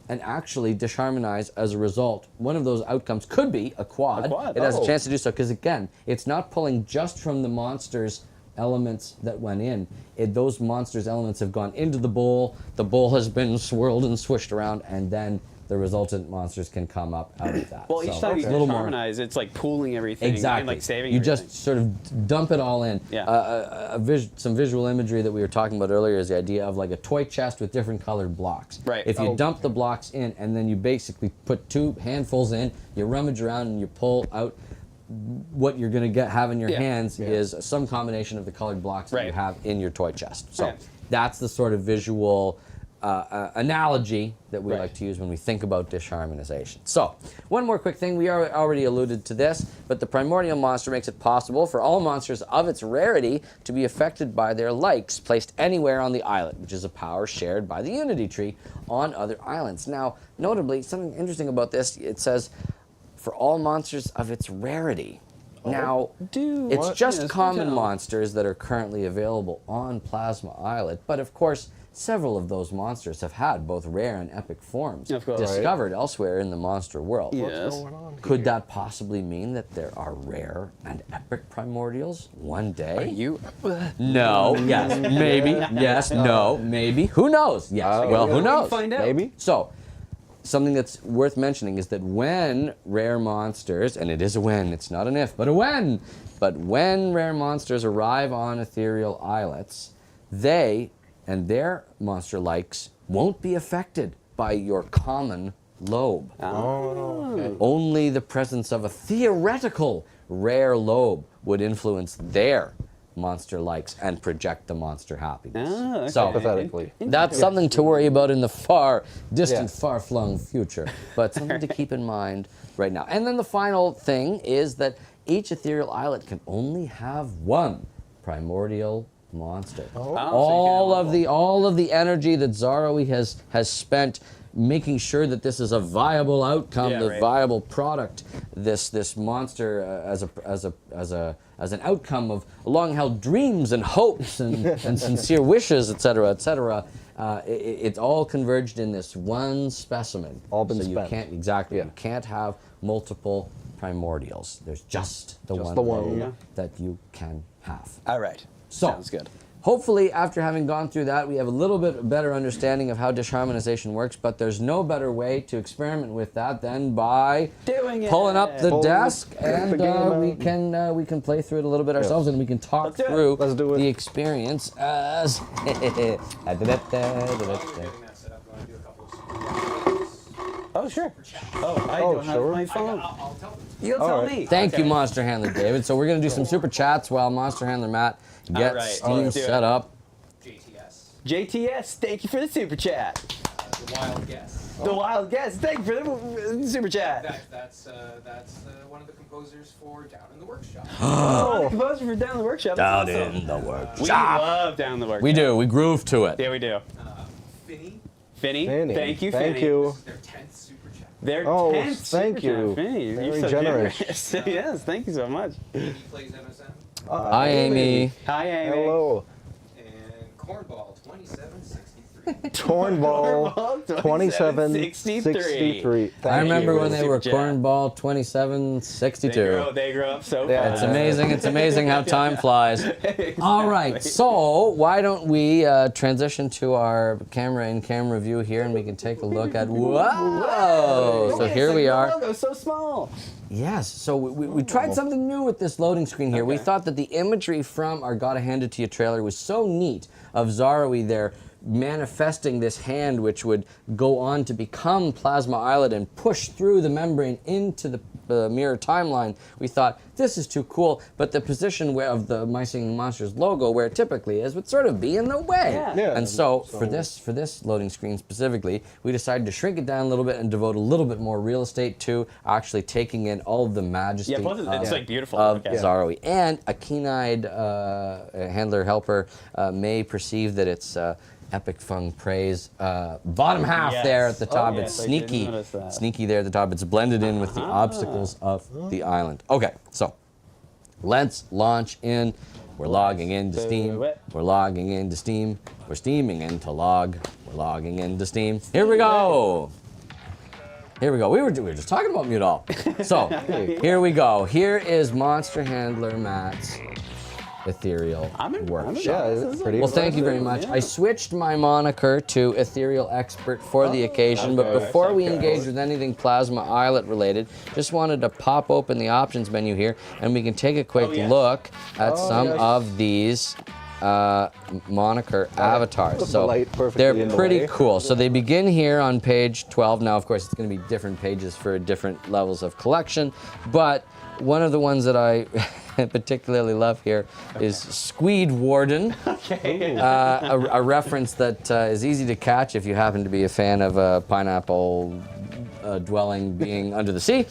and actually Dish-Harmonize as a result. One of those outcomes could be a quad. It has a chance to do so because, again, it's not pulling just from the monster's elements that went in. Those monsters' elements have gone into the bowl has been swirled and swished around, and then the resultant monsters can come up out of that. Well, each time you Dish-Harmonize, it's like pooling everything exactly. and like saving you everything. just sort of dump it all in. Yeah. Some visual imagery that we were talking about earlier is the idea of like a toy chest with different colored blocks. Right. If you dump the blocks in and then you basically put 2 handfuls in, you rummage around and you pull out, what you're going to have in your hands is some combination of the colored blocks that you have in your toy chest. So that's the sort of visual analogy that we like to use when we think about Dish-Harmonization. So, one more quick thing. We already alluded to this, but the Primordial monster makes it possible for all monsters of its rarity to be affected by their likes placed anywhere on the islet, which is a power shared by the Unity Tree on other islands. Now, notably, something interesting about this, it says, for all monsters of its rarity. Now, it's just common monsters that are currently available on Plasma Islet, but of course, several of those monsters have had both rare and epic forms discovered elsewhere in the monster world. Yes. What's going on Could here? that possibly mean that there are rare and epic primordials one day? No. Yes. Maybe. Yes. No. Maybe. Who knows? Yes. Well, who knows? Find out. Maybe. So, something that's worth mentioning is that when rare monsters, and it is a when, it's not an if, but a when, but when rare monsters arrive on ethereal islets, they and their monster likes won't be affected by your common lobe. Only the presence of a theoretical rare lobe would influence their monster likes and project the monster happiness. So, Hypothetically. that's something to worry about in the far distant, far-flung future, but something to keep in mind right now. And then the final thing is that each ethereal islet can only have one primordial monster. All of the energy that Zaroe has spent making sure that this is a viable outcome, viable product, this monster as an outcome of long-held dreams and hopes and sincere wishes, etc., etc. It's all converged in this one specimen. All been so spent. You can't have multiple primordials. There's just the one that you can have. All right. So, sounds good. Hopefully, after having gone through that, we have a little bit better understanding of how Dish-Harmonization works, but there's no better way to experiment with that than by pulling up the desk, and we can play through it a little bit ourselves, and we can talk through the experience as... Oh, sure. Oh, I don't have my phone. I'll tell them. You'll tell me. Thank you, Monster Handler David. So we're going to do some super chats while Monster Handler Matt gets Steam set up. JTS, thank you for the super chat. The wild guess. The wild guess, thank you for the super chat. That's one of the composers for Down in the Workshop. Oh, composer for Down in the Workshop. Down That's in the We workshop. love Down in the Workshop. We do. We groove to it. Yeah, we do. Finny. Thank you, Thank Finny. you. This is their 10th super chat. Their Oh, 10th thank super you. chat. Finny, you're Very so generous. Yes, thank you so much. He plays MSM. Hi, Amy. Hi, Amy. Hello. And Cornball 2763. Cornball 2763. I remember when they Super were chat. Cornball 2762. They grow up so Yeah. fast. It's amazing how time flies. All right, so why don't we transition to our in-camera view here, and we can take a look at, whoa! So here we are. The logo's so small. Yes, so we tried something new with this loading screen here. We thought that the imagery from our Gotta Hand It To You trailer was so neat of Zaroe there manifesting this hand which would go on to become Plasma Islet and push through the membrane into the mirror timeline. We thought, this is too cool, but the position of the My Singing Monsters logo, where it typically is, would sort of be in the way. Yeah. And so for this loading screen specifically, we decided to shrink it down a little bit and devote a little bit more real estate to actually taking in all of the majesty It's like beautiful. of Zaroe. And a keen-eyed handler helper may perceive that it's Epic Fung praise. Bottom half there at the top, it's yes, I did sneaky. notice that. Sneaky there at the top. It's blended in with the obstacles of the island. Okay, so let's launch in. We're logging into Steam. We're logging into Steam. We're steaming into log. We're logging into Steam. Here we go. Here we go. We were just talking about Mute All. So here we go. Here is Monster Handler Matt's Ethereal Workshop. Yeah, it's pretty Well, thank you very much. I switched my moniker to Ethereal Expert for the occasion, but before we engage with anything Plasma Islet related, just wanted to pop open the options menu here, and we can take a quick look at some of these moniker avatars. Put the So light perfectly they're in the pretty way. cool. So they begin here on page 12. Now, of course, it's going to be different pages for different levels of collection, but one of the ones that I particularly love here is Squeed Warden, a reference that is easy to catch if you happen to be a fan of a pineapple dwelling being under the sea.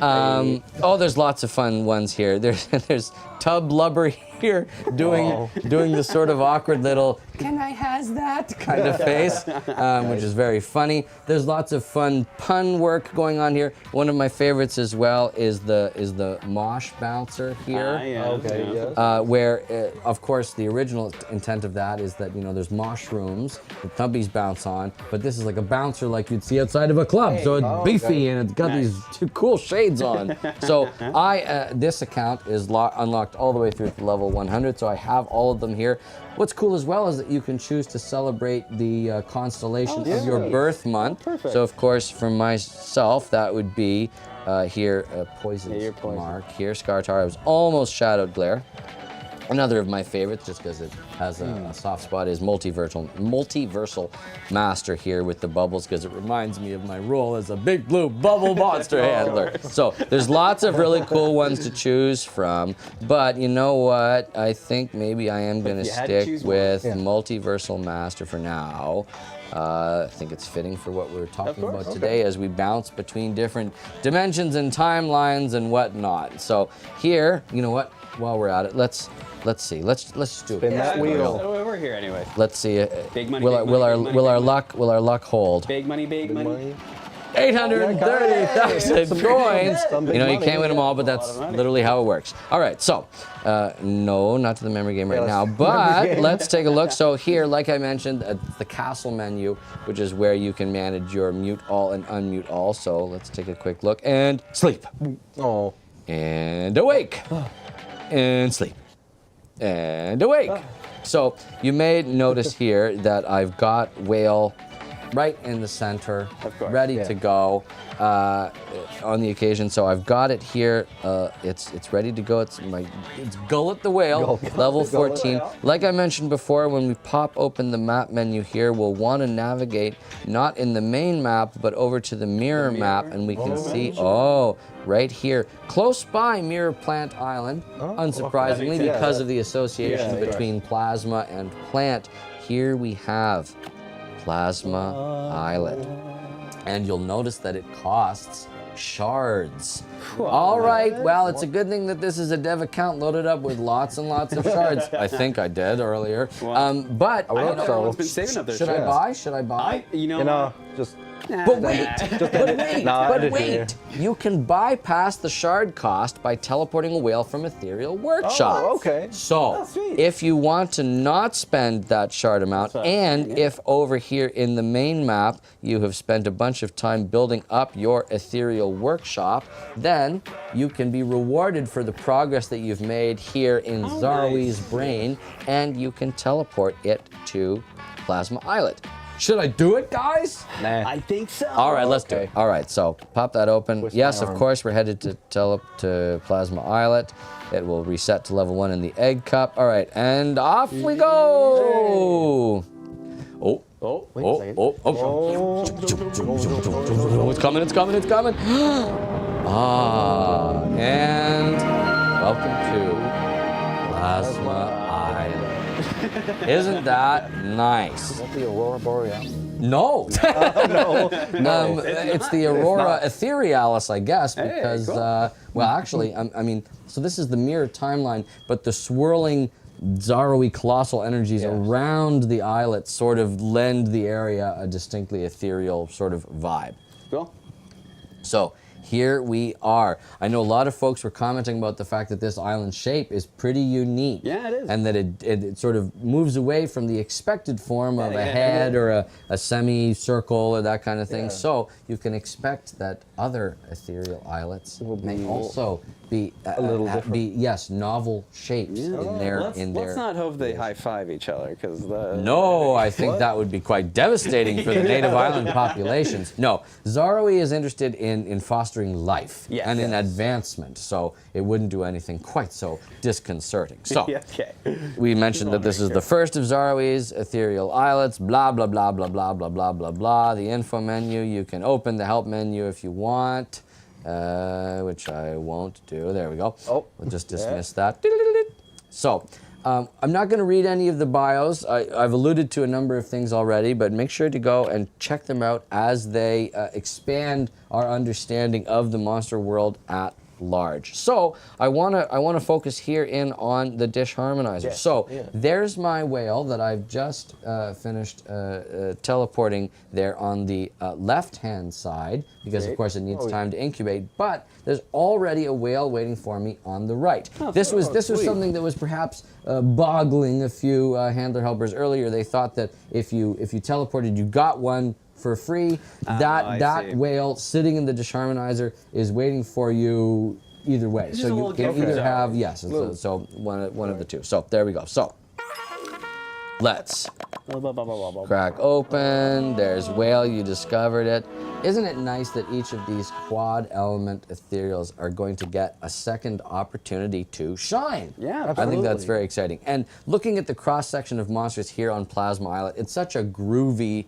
Oh, there's lots of fun ones here. There's Tub Lubber here doing the sort of awkward little "can I has that" kind of face, which is very funny. There's lots of fun pun work going on here. One of my favorites as well is the mosh bouncer here. Where, of course, the original intent of that is that, there's mushrooms that thumbies bounce on, but this is like a bouncer like you'd see outside of a club. So it's beefy and it's got these cool shades on. So this account is unlocked all the way through to level 100, so I have all of them here. What's cool as well is that you can choose to celebrate the constellation of your birth month. Perfect. So, of course, for myself, that would be here, Poison's Mark here, Scartar. I was almost Shadowed Glare. Another of my favorites, just because it has a soft spot, is Multiversal Master here with the bubbles, because it reminds me of my role as a big blue bubble monster handler. So there's lots of really cool ones to choose from, but you know what? I think maybe I am going to stick with Multiversal Master for now. I think it's fitting for what we're talking about today as we bounce between different dimensions and timelines and whatnot. So here, you know what? While we're at it, let's see. Let's just do it. Spin that wheel. So we're here anyway. Let's see. Big money, Will our luck hold? Big money. 830,000 coins. Some big You money. can't win them all, but that's literally how it works. All right, so no, not to the memory game right now, but let's take a look. So here, like I mentioned, the castle menu, which is where you can manage your mute all and unmute all. So let's take a quick look and sleep. Oh. And awake. And sleep. And awake. So you may notice here that I've got Whaill right in the center, ready to go on the occasion. So I've got it here. It's ready to go. It's Gullet the Whale, level 14. Like I mentioned before, when we pop open the map menu here, we'll want to navigate not in the main map, but over to the mirror map, and we can see, right here, close by Mirror Plant Island, unsurprisingly, because of the association between plasma and plant. Here we have Plasma Islet. And you'll notice that it costs shards. All right, well, it's a good thing that this is a dev account loaded up with lots and lots of shards. I think I did earlier. But Everyone's been saving up their should I buy? Should I buy? Just. But wait, you can bypass the shard cost by teleporting a whale from Ethereal Workshop. Oh, okay. So, if you want to not spend that shard amount, and if over here in the main map you have spent a bunch of time building up your Ethereal Workshop, then you can be rewarded for the progress that you've made here in Zarwee's brain, and you can teleport it to Plasma Islet. Should I do it, guys? Nah. I think so. All right, let's do it. All right, so pop that open. Yes, of course, we're headed to Plasma Islet. It will reset to level 1 in the egg cup. All right, and off we go. It's coming. And welcome to Plasma Island. Isn't that nice? Is that the Aurora Borealis? No. No. It's the Aurora Etherealis, I guess, because, well, actually, I mean, so this is the mirror timeline, but the swirling Zaro-y colossal energies around the islet sort of lend the area a distinctly ethereal sort of vibe. Cool. So here we are. I know a lot of folks were commenting about the fact that this island shape is pretty unique. Yeah, it is. And that it sort of moves away from the expected form of a head or a semicircle or that kind of thing. Yeah. So you can expect that other ethereal islets may also be a little different. novel shapes in their Let's not hope they high-five each other, because No, I think that would be quite devastating for the native island populations. No, Zaro-y is interested in fostering life and in advancement, so it wouldn't do anything quite so disconcerting. So, okay. we mentioned that this is the first of Zaro-y's ethereal islets, blah, blah, blah, blah, blah, blah, blah, blah, blah. The info menu, you can open the help menu if you want, which I won't do. There we go. Oh. We'll just dismiss that. So, I'm not going to read any of the bios. I've alluded to a number of things already, but make sure to go and check them out as they expand our understanding of the monster world at large. So I want to focus here in on the Dish-Harmonizer. Yes. So there's my whale that I've just finished teleporting there on the left-hand side, because of course it needs time to incubate, but there's already a whale waiting for me on the right. This was something that was perhaps boggling a few handler helpers earlier. They thought that if you teleported, you got one for free. That whale sitting in the Dish-Harmonizer is waiting for you either way. So you can either have so one of the two. So there we go. So let's crack open. There's whale. You discovered it. Isn't it nice that each of these quad element ethereals are going to get a second opportunity to shine? Yeah, I think that's very exciting. And looking at the cross section of monsters here on Plasma Islet, it's such a groovy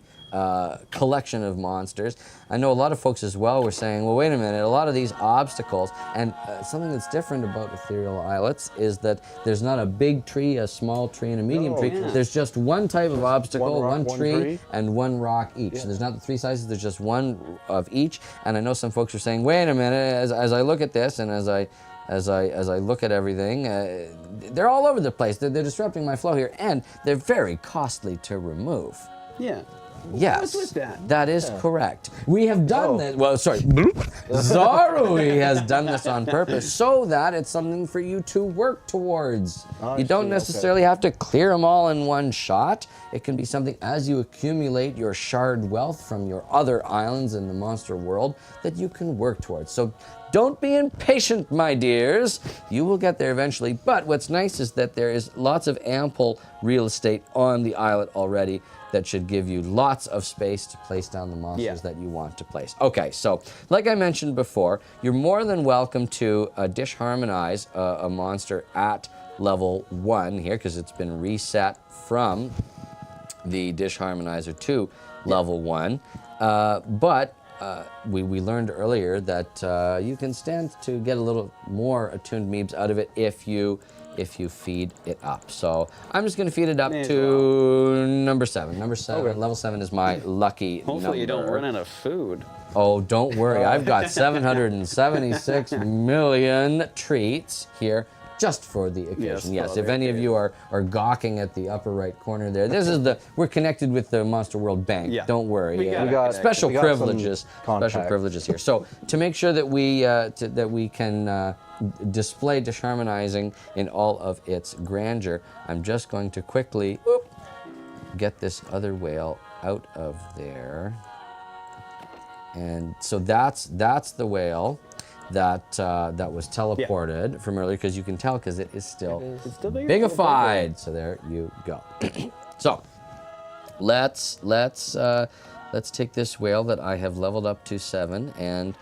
collection of monsters. I know a lot of folks as well were saying, well, wait a minute, a lot of these obstacles, and something that's different about ethereal islets is that there's not a big tree, a small tree, and a medium tree. There's just one type of obstacle, one tree, and one rock each. So there's not the three sizes, there's just one of each. And I know some folks are saying, wait a minute, as I look at this and as I look at everything, they're all over the place. They're disrupting my flow here, and they're very costly to remove. Yeah. Yes, What's with that? That is correct. We have done this. Well, sorry, Zaro-y has done this on purpose so that it's something for you to work towards. You don't necessarily have to clear them all in one shot. It can be something as you accumulate your shard wealth from your other islands in the monster world that you can work towards. So don't be impatient, my dears. You will get there eventually. But what's nice is that there is lots of ample real estate on the islet already that should give you lots of space to place down the monsters that you want to place. Okay, so like I mentioned before, you're more than welcome to Dish-Harmonize a monster at level 1 here, because it's been reset from the Dish-Harmonizer to level 1. But we learned earlier that you can stand to get a little more attuned Meebs out of it if you feed it up. So I'm just going to feed it up to number 7. Number 7, level 7 is my lucky number. Hopefully you don't run out of food. Oh, don't worry. I've got 776 million treats here just for the occasion. Yes, if any of you are gawking at the upper right corner there, this is we're connected with the Monster World Bank. Yeah. Don't worry. We got special privileges here. So to make sure that we can display Dish-Harmonizing in all of its grandeur, I'm just going to quickly get this other whale out of there. And so that's the whale that was teleported from earlier, because you can tell because it is still bigified. So there you go. So let's take this whale that I have leveled up to 7, and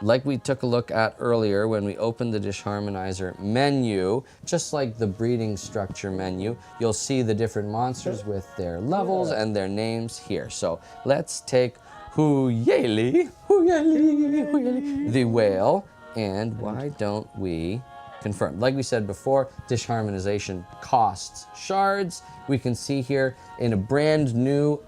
like we took a look at earlier when we opened the Dish-Harmonizer menu, just like the breeding structure menu, you'll see the different monsters with their levels and their names here. So let's take Whaill, the whale, and why don't we confirm? Like we said before, Dish-Harmonization costs shards. We can see here in a brand new,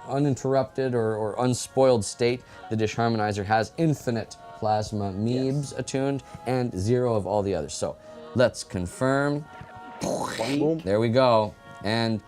uninterrupted or unspoiled state, the Dish-Harmonizer has infinite plasma Meebs attuned and 0 of all the others. So Let's confirm. Boom. There we go. And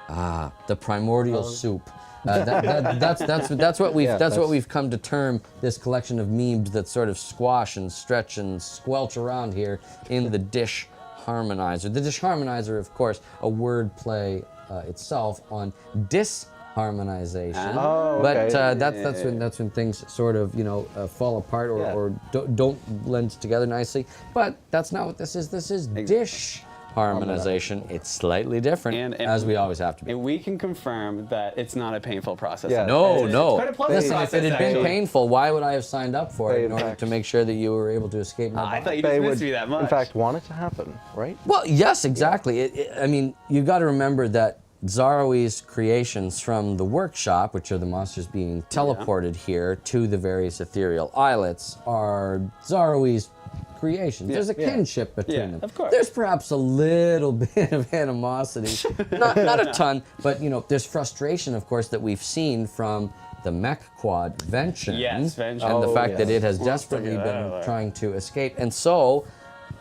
the primordial soup. That's what we've come to term this collection of memes that sort of squash and stretch and squelch around here in the Dish-Harmonizer. The Dish-Harmonizer, of course, a word play itself on Dish-Harmonization. Oh, But okay. that's when things sort of fall apart or don't blend together nicely. But that's not what this is. This is Dish-Harmonization. It's slightly different, as we always have to be. And we can confirm that it's not a painful process. Yeah. No. It's quite a pleasant Listen, if process, it had been actually. painful, why would I have signed up for it They, in in order fact- to make sure that you were able to escape my I body? thought you They dismissed would, me that much. in fact, want it to happen, right? Well, yes, exactly. I mean, you've got to remember that Zaroi's creations from the workshop, which are the monsters being teleported here to the various ethereal islets, are Zaroi's creations. There's a kinship between them. of course. There's perhaps a little bit of animosity, not a ton, but there's frustration, of course, that we've seen from the mech quad Vention, Yes, Vention. and the Oh, fact that yes. it has Let's desperately look at been that. trying to escape, and so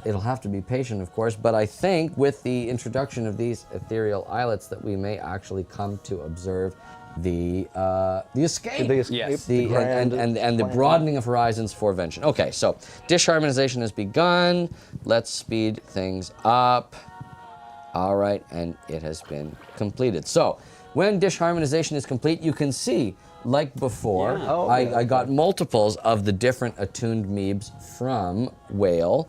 it'll have to be patient, of course, but I think with the introduction of these ethereal islets that we may actually come to observe the escape. The escape, Yes. The, grand and the plan. broadening of horizons for Vention. Okay, so dish harmonization has begun. Let's speed things up. All right, and it has been completed. So when dish harmonization is complete, you can see, like before, Yeah. Oh, I got multiples of the different attuned Meebs from Whaill.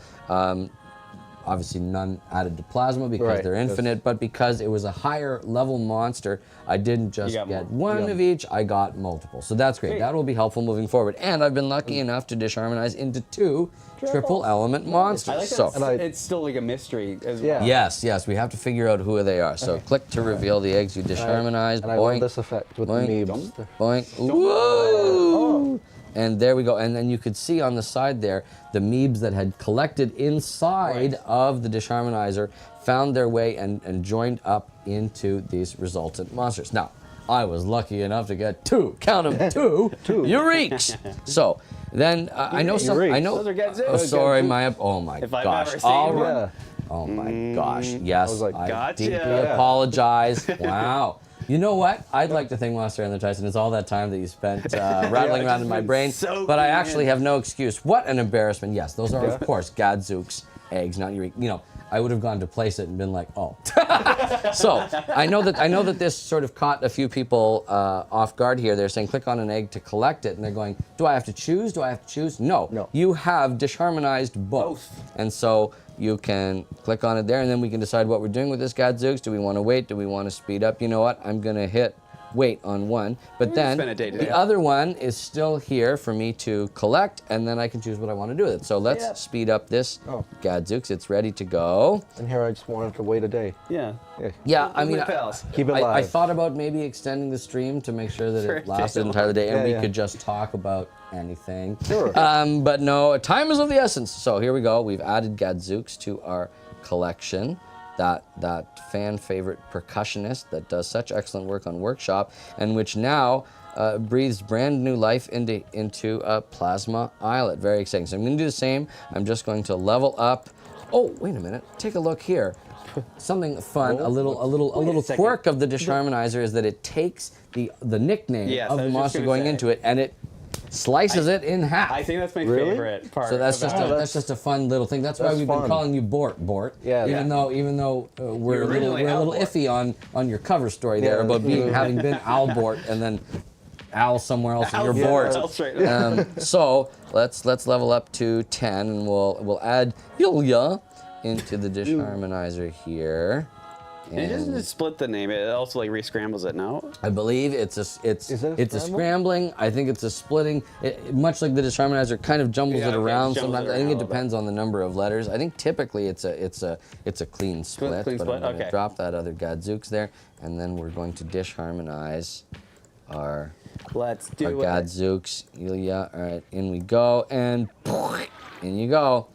Obviously none added to Plasma because Right, they're infinite, but because it was a higher level monster, I didn't just got get more. one of each, I got multiple. So that's great. Great. That will be helpful moving forward. And I've been lucky enough to dish-harmonize into 2 triple element monsters. I like so that it's still like a mystery as Yeah. well. yes, we have to figure out who they are. So click to reveal the eggs you dish-harmonized. And I love Boink, this effect with boink, the Meebs. boink. Whoa! And there we go. And then you could see on the side there, the Meebs that had collected inside of the Dish-Harmonizer found their way and joined up into these resultant monsters. Now, I was lucky enough to get 2, count them, 2, Eureeks. So then I know some, I know. Those are gadzooks. Oh, sorry, oh my If I've gosh. ever seen All one. right. Yeah. Oh my gosh. Yes, was like, I Gotcha. deeply Yeah. apologize. Wow. You know what? I'd like to thank Monster and the Tyson. It's all that time that you spent rattling around in my brain. so But I good. actually have no excuse. What an embarrassment. Yes, those are, of course, Gadzooks eggs, not Eureka. I would have gone to place it and been like, oh. So I know that this sort of caught a few people off guard here. They're saying click on an egg to collect it, and they're going, do I have to choose? Do I have to choose? No. No. You have dish-harmonized both. And so you can click on it there, and then we can decide what we're doing with this Gadzooks. Do we want to wait? Do we want to speed up? You know what? I'm going to hit wait on one. But then spend a day today. the other one is still here for me to collect, and then I can choose what I want to do with it. So let's speed up this Gadzooks. It's ready to go. And here I just wanted to wait a day. Yeah. Yeah, I mean, With pals. Keep it I live. thought about maybe extending the stream to make sure that For it a lasted day the entire day, and Yeah, we yeah. could just talk about anything. Sure. But no, time is of the essence. So here we go. We've added Gadzooks to our collection. That fan favorite percussionist that does such excellent work on Workshop, and which now breathes brand new life into a Plasma Islet. Very exciting. So I'm going to do the same. I'm just going to level up. Oh, wait a minute. Take a look here. Something fun, a little second. quirk of the Dish-Harmonizer is that it takes the nickname Yes, of I the was just monster gonna going say. into it, and it slices it in half. I think that's my Really? favorite part. So that's just about that's just a fun little thing. That's why That's we've been fun. calling you Bort. Yeah. Even though we're a little, originally we're a little Al Bort. iffy on your cover story there Yeah. about having been Al Bort and then Al somewhere else and you're Yeah, Bort. Al straight. So let's level up to 10 and we'll add Yulia into the Dish-Harmonizer here. It doesn't just split the name. It also like re-scrambles it now. I believe it's Is it a a scrambling. I think it's a splitting. Much like the Dish-Harmonizer kind of jumbles Yeah, it okay, around jumbles sometimes. it I think around it a little depends on the number of letters. I think typically it's a clean split. clean but split, I'm going to okay. drop that other Gadzooks there, and then we're going to Dish-Harmonize our Let's do it. Gadzooks. Ilya. All right, in we go, and in you go.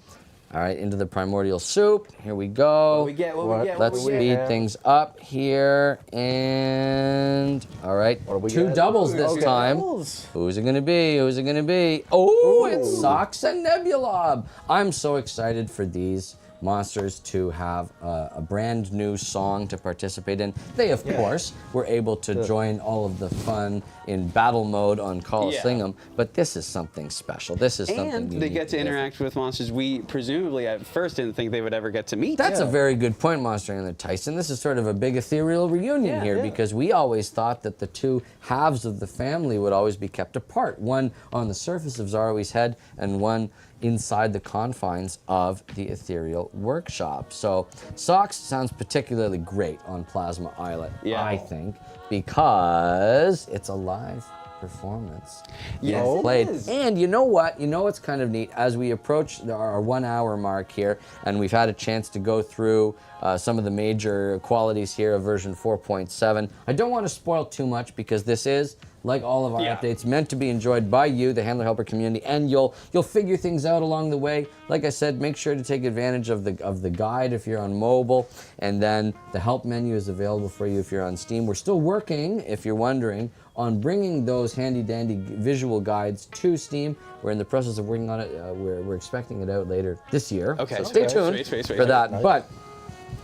All right, into the primordial soup. Here we go. What we get? What What? we get? Let's what we speed get? things up here, and all right, What do we 2 get? doubles this Okay. time. Doubles. Who's it gonna be? Who's it gonna be? Oh, it's Socks and Nebulob. I'm so excited for these monsters to have a brand new song to participate in. They, of course, were able to join all of the fun in battle mode on Coliseum, but this is something special. This is something And unique they get to and different. interact with monsters we presumably at first didn't think they would ever get to meet. That's a very good point, Monster and the Tyson. This is sort of a big ethereal reunion here because we always thought that the two halves of the family would always be kept apart. One on the surface of Zarowi's head and one inside the confines of the ethereal workshop. So Socks sounds particularly great on Plasma Islet, I think, because it's a live performance. Yes, being it played. is. And you know what? You know what's kind of neat? As we approach our 1 hour mark here, and we've had a chance to go through some of the major qualities here of version 4.7, I don't want to spoil too much because this is, like all of our updates, meant to be enjoyed by you, the Handler Helper community, and you'll figure things out along the way. Like I said, make sure to take advantage of the guide if you're on mobile, and then the help menu is available for you if you're on Steam. We're still working, if you're wondering, on bringing those handy-dandy visual guides to Steam. We're in the process of working on it. We're expecting it out later this year. Okay. So stay tuned Sweet. for that. Nice. But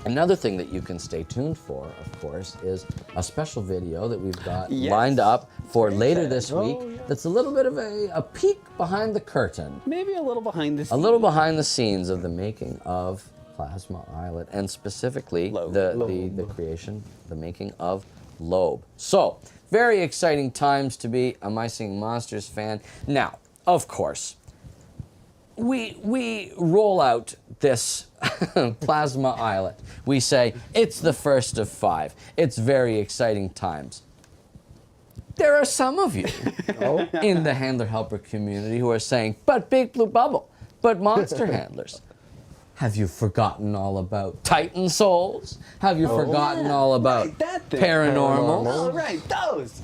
another thing that you can stay tuned for, of course, is a special video that we've got lined up for later this week. That's a little bit of a peek behind the curtain. Maybe a little behind the scenes. A little behind the scenes of the making of Plasma Islet, and specifically the creation, the making of Loeb. So, very exciting times to be a My Singing Monsters fan. Now, of course, we roll out this Plasma Islet. We say, it's the first of 5. It's very exciting times. There are some of you in the Handler Helper community who are saying, but Big Blue Bubble, but Monster Handlers. Have you forgotten all about Titan Souls? Have you forgotten all about Paranormal? Oh, right, those.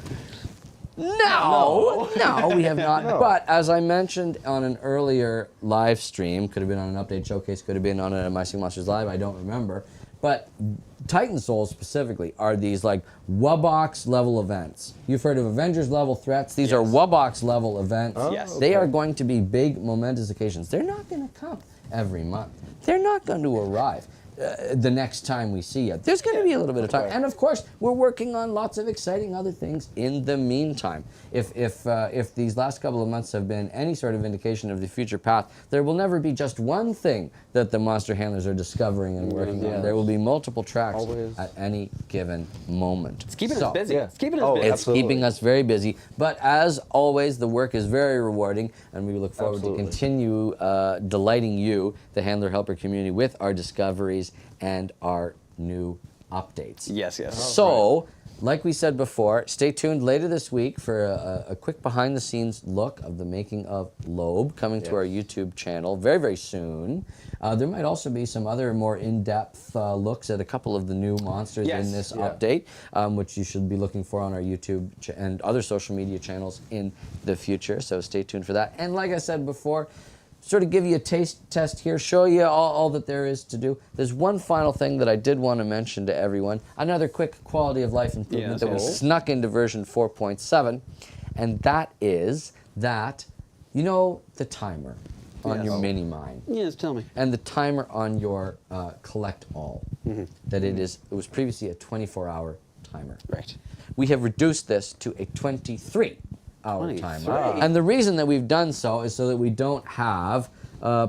No, we have not. But as I mentioned on an earlier live stream, could have been on an update showcase, could have been on a My Singing Monsters Live, I don't remember. But Titan Souls specifically are these like Wubbox level events. You've heard of Avengers level threats. These are Wubbox level events. Yes. They are going to be big momentous occasions. They're not going to come every month. They're not going to arrive the next time we see you. There's going to be a little bit of time. And of course, we're working on lots of exciting other things in the meantime. If these last couple of months have been any sort of indication of the future path, there will never be just one thing that the Monster Handlers are discovering and working on. There will be multiple tracks at any given moment. It's keeping us busy. It's keeping us busy. It's keeping us very busy. But as always, the work is very rewarding, and we look forward to continue delighting you, the Handler Helper community, with our discoveries and our new updates. Yes. So, like we said before, stay tuned later this week for a quick behind-the-scenes look of the making of Loeb coming to our YouTube channel very, very soon. There might also be some other more in-depth looks at a couple of the new monsters in this update, which you should be looking for on our YouTube and other social media channels in the future. So stay tuned for that. And like I said before, sort of give you a taste test here, show you all that there is to do. There's one final thing that I did want to mention to everyone. Another quick quality of life improvement that was snuck into version 4.7, and that is that, you know, the timer on your mini mine. Yes, tell me. And the timer on your collect all. That it was previously a 24-hour timer. Right. We have reduced this to a 23-hour timer. And the reason that we've done so is so that we don't have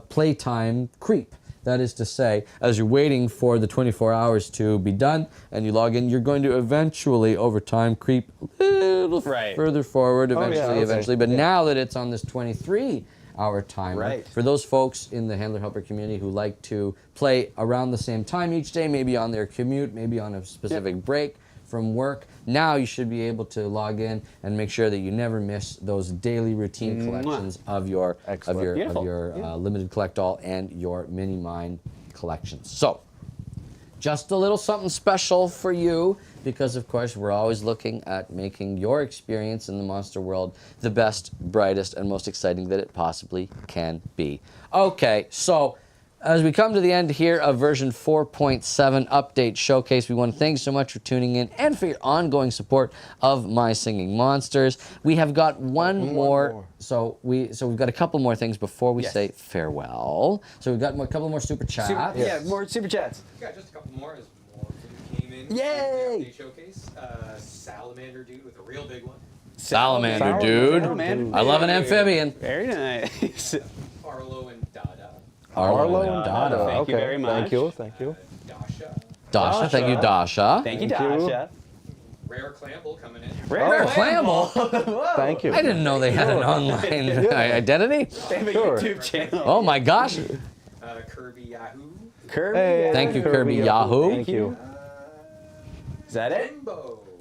playtime creep. That is to say, as you're waiting for the 24 hours to be done and you log in, you're going to eventually, over time, creep a little further forward, eventually. But now that it's on this 23-hour timer, for those folks in the Handler Helper community who like to play around the same time each day, maybe on their commute, maybe on a specific break from work, now you should be able to log in and make sure that you never miss those daily routine collections of your limited collect all and your mini mine collections. So, just a little something special for you, because of course we're always looking at making your experience in the monster world the best, brightest, and most exciting that it possibly can be. Okay, so as we come to the end here of version 4.7 update showcase, we want to thank you so much for tuning in and for your ongoing support of My Singing Monsters. We have got one more. So we've got a couple more things before we say farewell. So we've got a couple more super chats. Yeah, more super chats. Yeah, just a couple more as more food came in. Yay! The showcase. Salamander dude with a real big one. Salamander dude. Salamander. I love an amphibian. Very nice. Arlo and Dada. Arlo and Dada. Thank you Okay. very much. Thank you. Dasha. Dasha, thank you, Dasha. Thank you, Thank you. Dasha. Rare Clamble coming in. Rare Clamble. Thank you. I didn't know they had an online identity. They have a Sure. YouTube channel. Oh my gosh. Kirby Yahoo. Kirby. Hey, Thank you, Kirby Yahoo. Thank you. Is that it?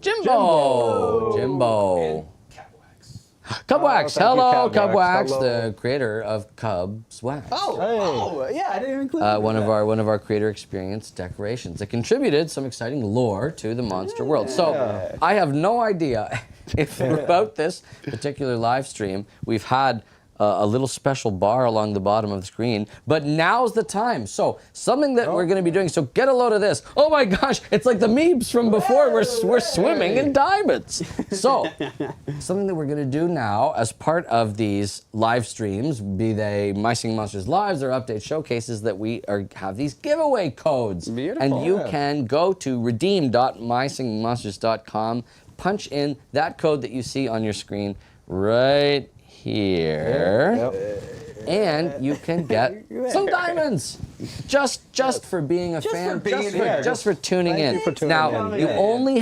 Jimbo. Jimbo. And Catwax. Cubwax. thank you, Hello, Cubwax. Cubwax, Hello. the creator of Cubs Wax. Oh, yeah, I didn't even include One that. of our creator experience decorations that contributed some exciting lore to the monster world. So I have no idea if throughout this particular live stream we've had a little special bar along the bottom of the screen, but now's the time. So something that we're going to be doing. So get a load of this. Oh my gosh, it's like the Meebs from before. We're swimming in diamonds. So something that we're going to do now as part of these live streams, be they My Singing Monsters Lives or update showcases, that we have these giveaway codes. Beautiful. And you can go to redeem.mysingingmonsters.com, punch in that code that you see on your screen right here, and you can get some diamonds just for being a fan, just for tuning in. you for tuning Now in. you only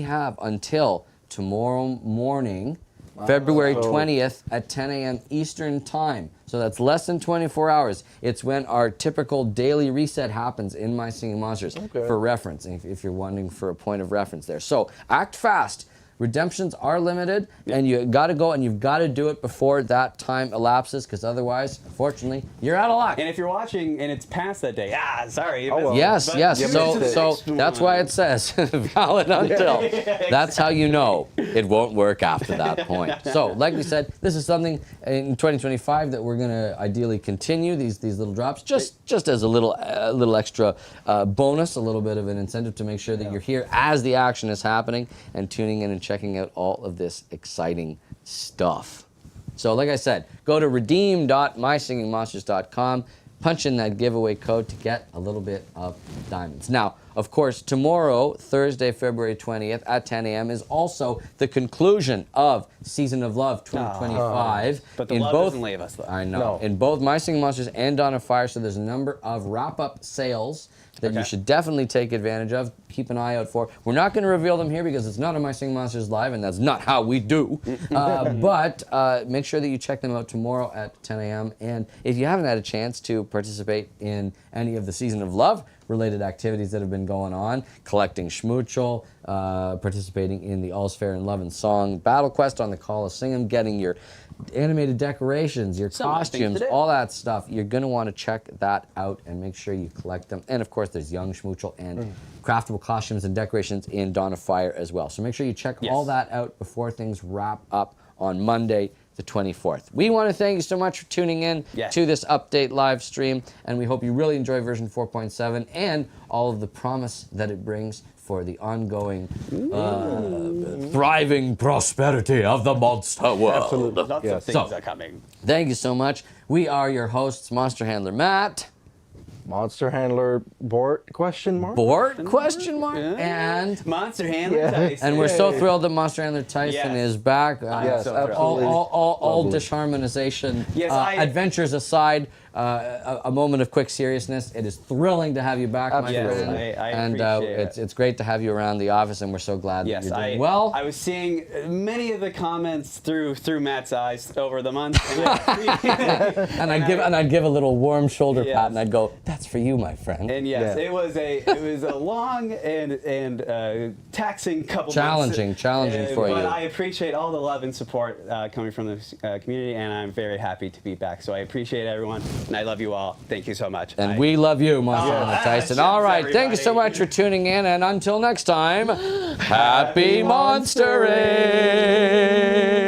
have until tomorrow morning, February 20th at 10 a.m. Eastern Time. So that's less than 24 hours. It's when our typical daily reset happens in My Singing Monsters. For reference, if you're wanting for a point of reference there. So act fast. Redemptions are limited, and you got to go and you've got to do it before that time elapses, because otherwise, unfortunately, you're out of luck. And if you're watching and it's past that day, sorry. Oh, well. Yes, But yes. you So missed it. that's why it says valid until. That's how you know it won't work after that point. So, like we said, this is something in 2025 that we're going to ideally continue these little drops, just as a little extra bonus, a little bit of an incentive to make sure that you're here as the action is happening and tuning in and checking out all of this exciting stuff. So, like I said, go to redeem.mysingingmonsters.com, punch in that giveaway code to get a little bit of diamonds. Now, of course, tomorrow, Thursday, February 20th at 10 a.m. is also the conclusion of Season of Love 2025. But the love doesn't leave us, though. I know. No. In both My Singing Monsters and Dawn of Fire, so there's a number of wrap-up sales that you should definitely take advantage of. Keep an eye out for. We're not going to reveal them here because it's not a My Singing Monsters Live, and that's not how we do. But make sure that you check them out tomorrow at 10 a.m. And if you haven't had a chance to participate in any of the Season of Love related activities that have been going on, collecting schmoochel, participating in the All's Fair in Love and Song Battle Quest on the Coliseum, getting your animated decorations, your So much things costumes, to do. all that stuff, you're going to want to check that out and make sure you collect them. And of course, there's young schmoochel and craftable costumes and decorations in Dawn of Fire as well. So make sure you check all that out before things wrap up on Monday, the 24th. We want to thank you so much for tuning in to this update live stream, and we hope you really enjoy version 4.7 and all of the promise that it brings for the ongoing thriving prosperity of the monster world. Absolutely. Lots of things are coming. Thank you so much. We are your hosts, Monster Handler Matt. Monster Handler Bort? Question mark? Bort? Question mark? And Monster Handler Tyson. and we're so thrilled that Monster Handler Tyson is back. Yes, so absolutely. All Dish-Harmonization adventures aside, a moment of quick seriousness. It is thrilling to have you back, my Absolutely. friend. I and appreciate it's great to have you around the office, and we're so glad that you're doing well. I was seeing many of the comments through Matt's eyes over the months. and I'd give a little warm shoulder pat, and I'd go, "That's for you, my friend." And yes, it was a long and taxing couple challenging months. for you. But I appreciate all the love and support coming from the community, and I'm very happy to be back. So I appreciate everyone, and I love you all. Thank you so much. And we love you, Monster Handler Tyson. All right, thank you so much for tuning in, and until next time, happy monstering!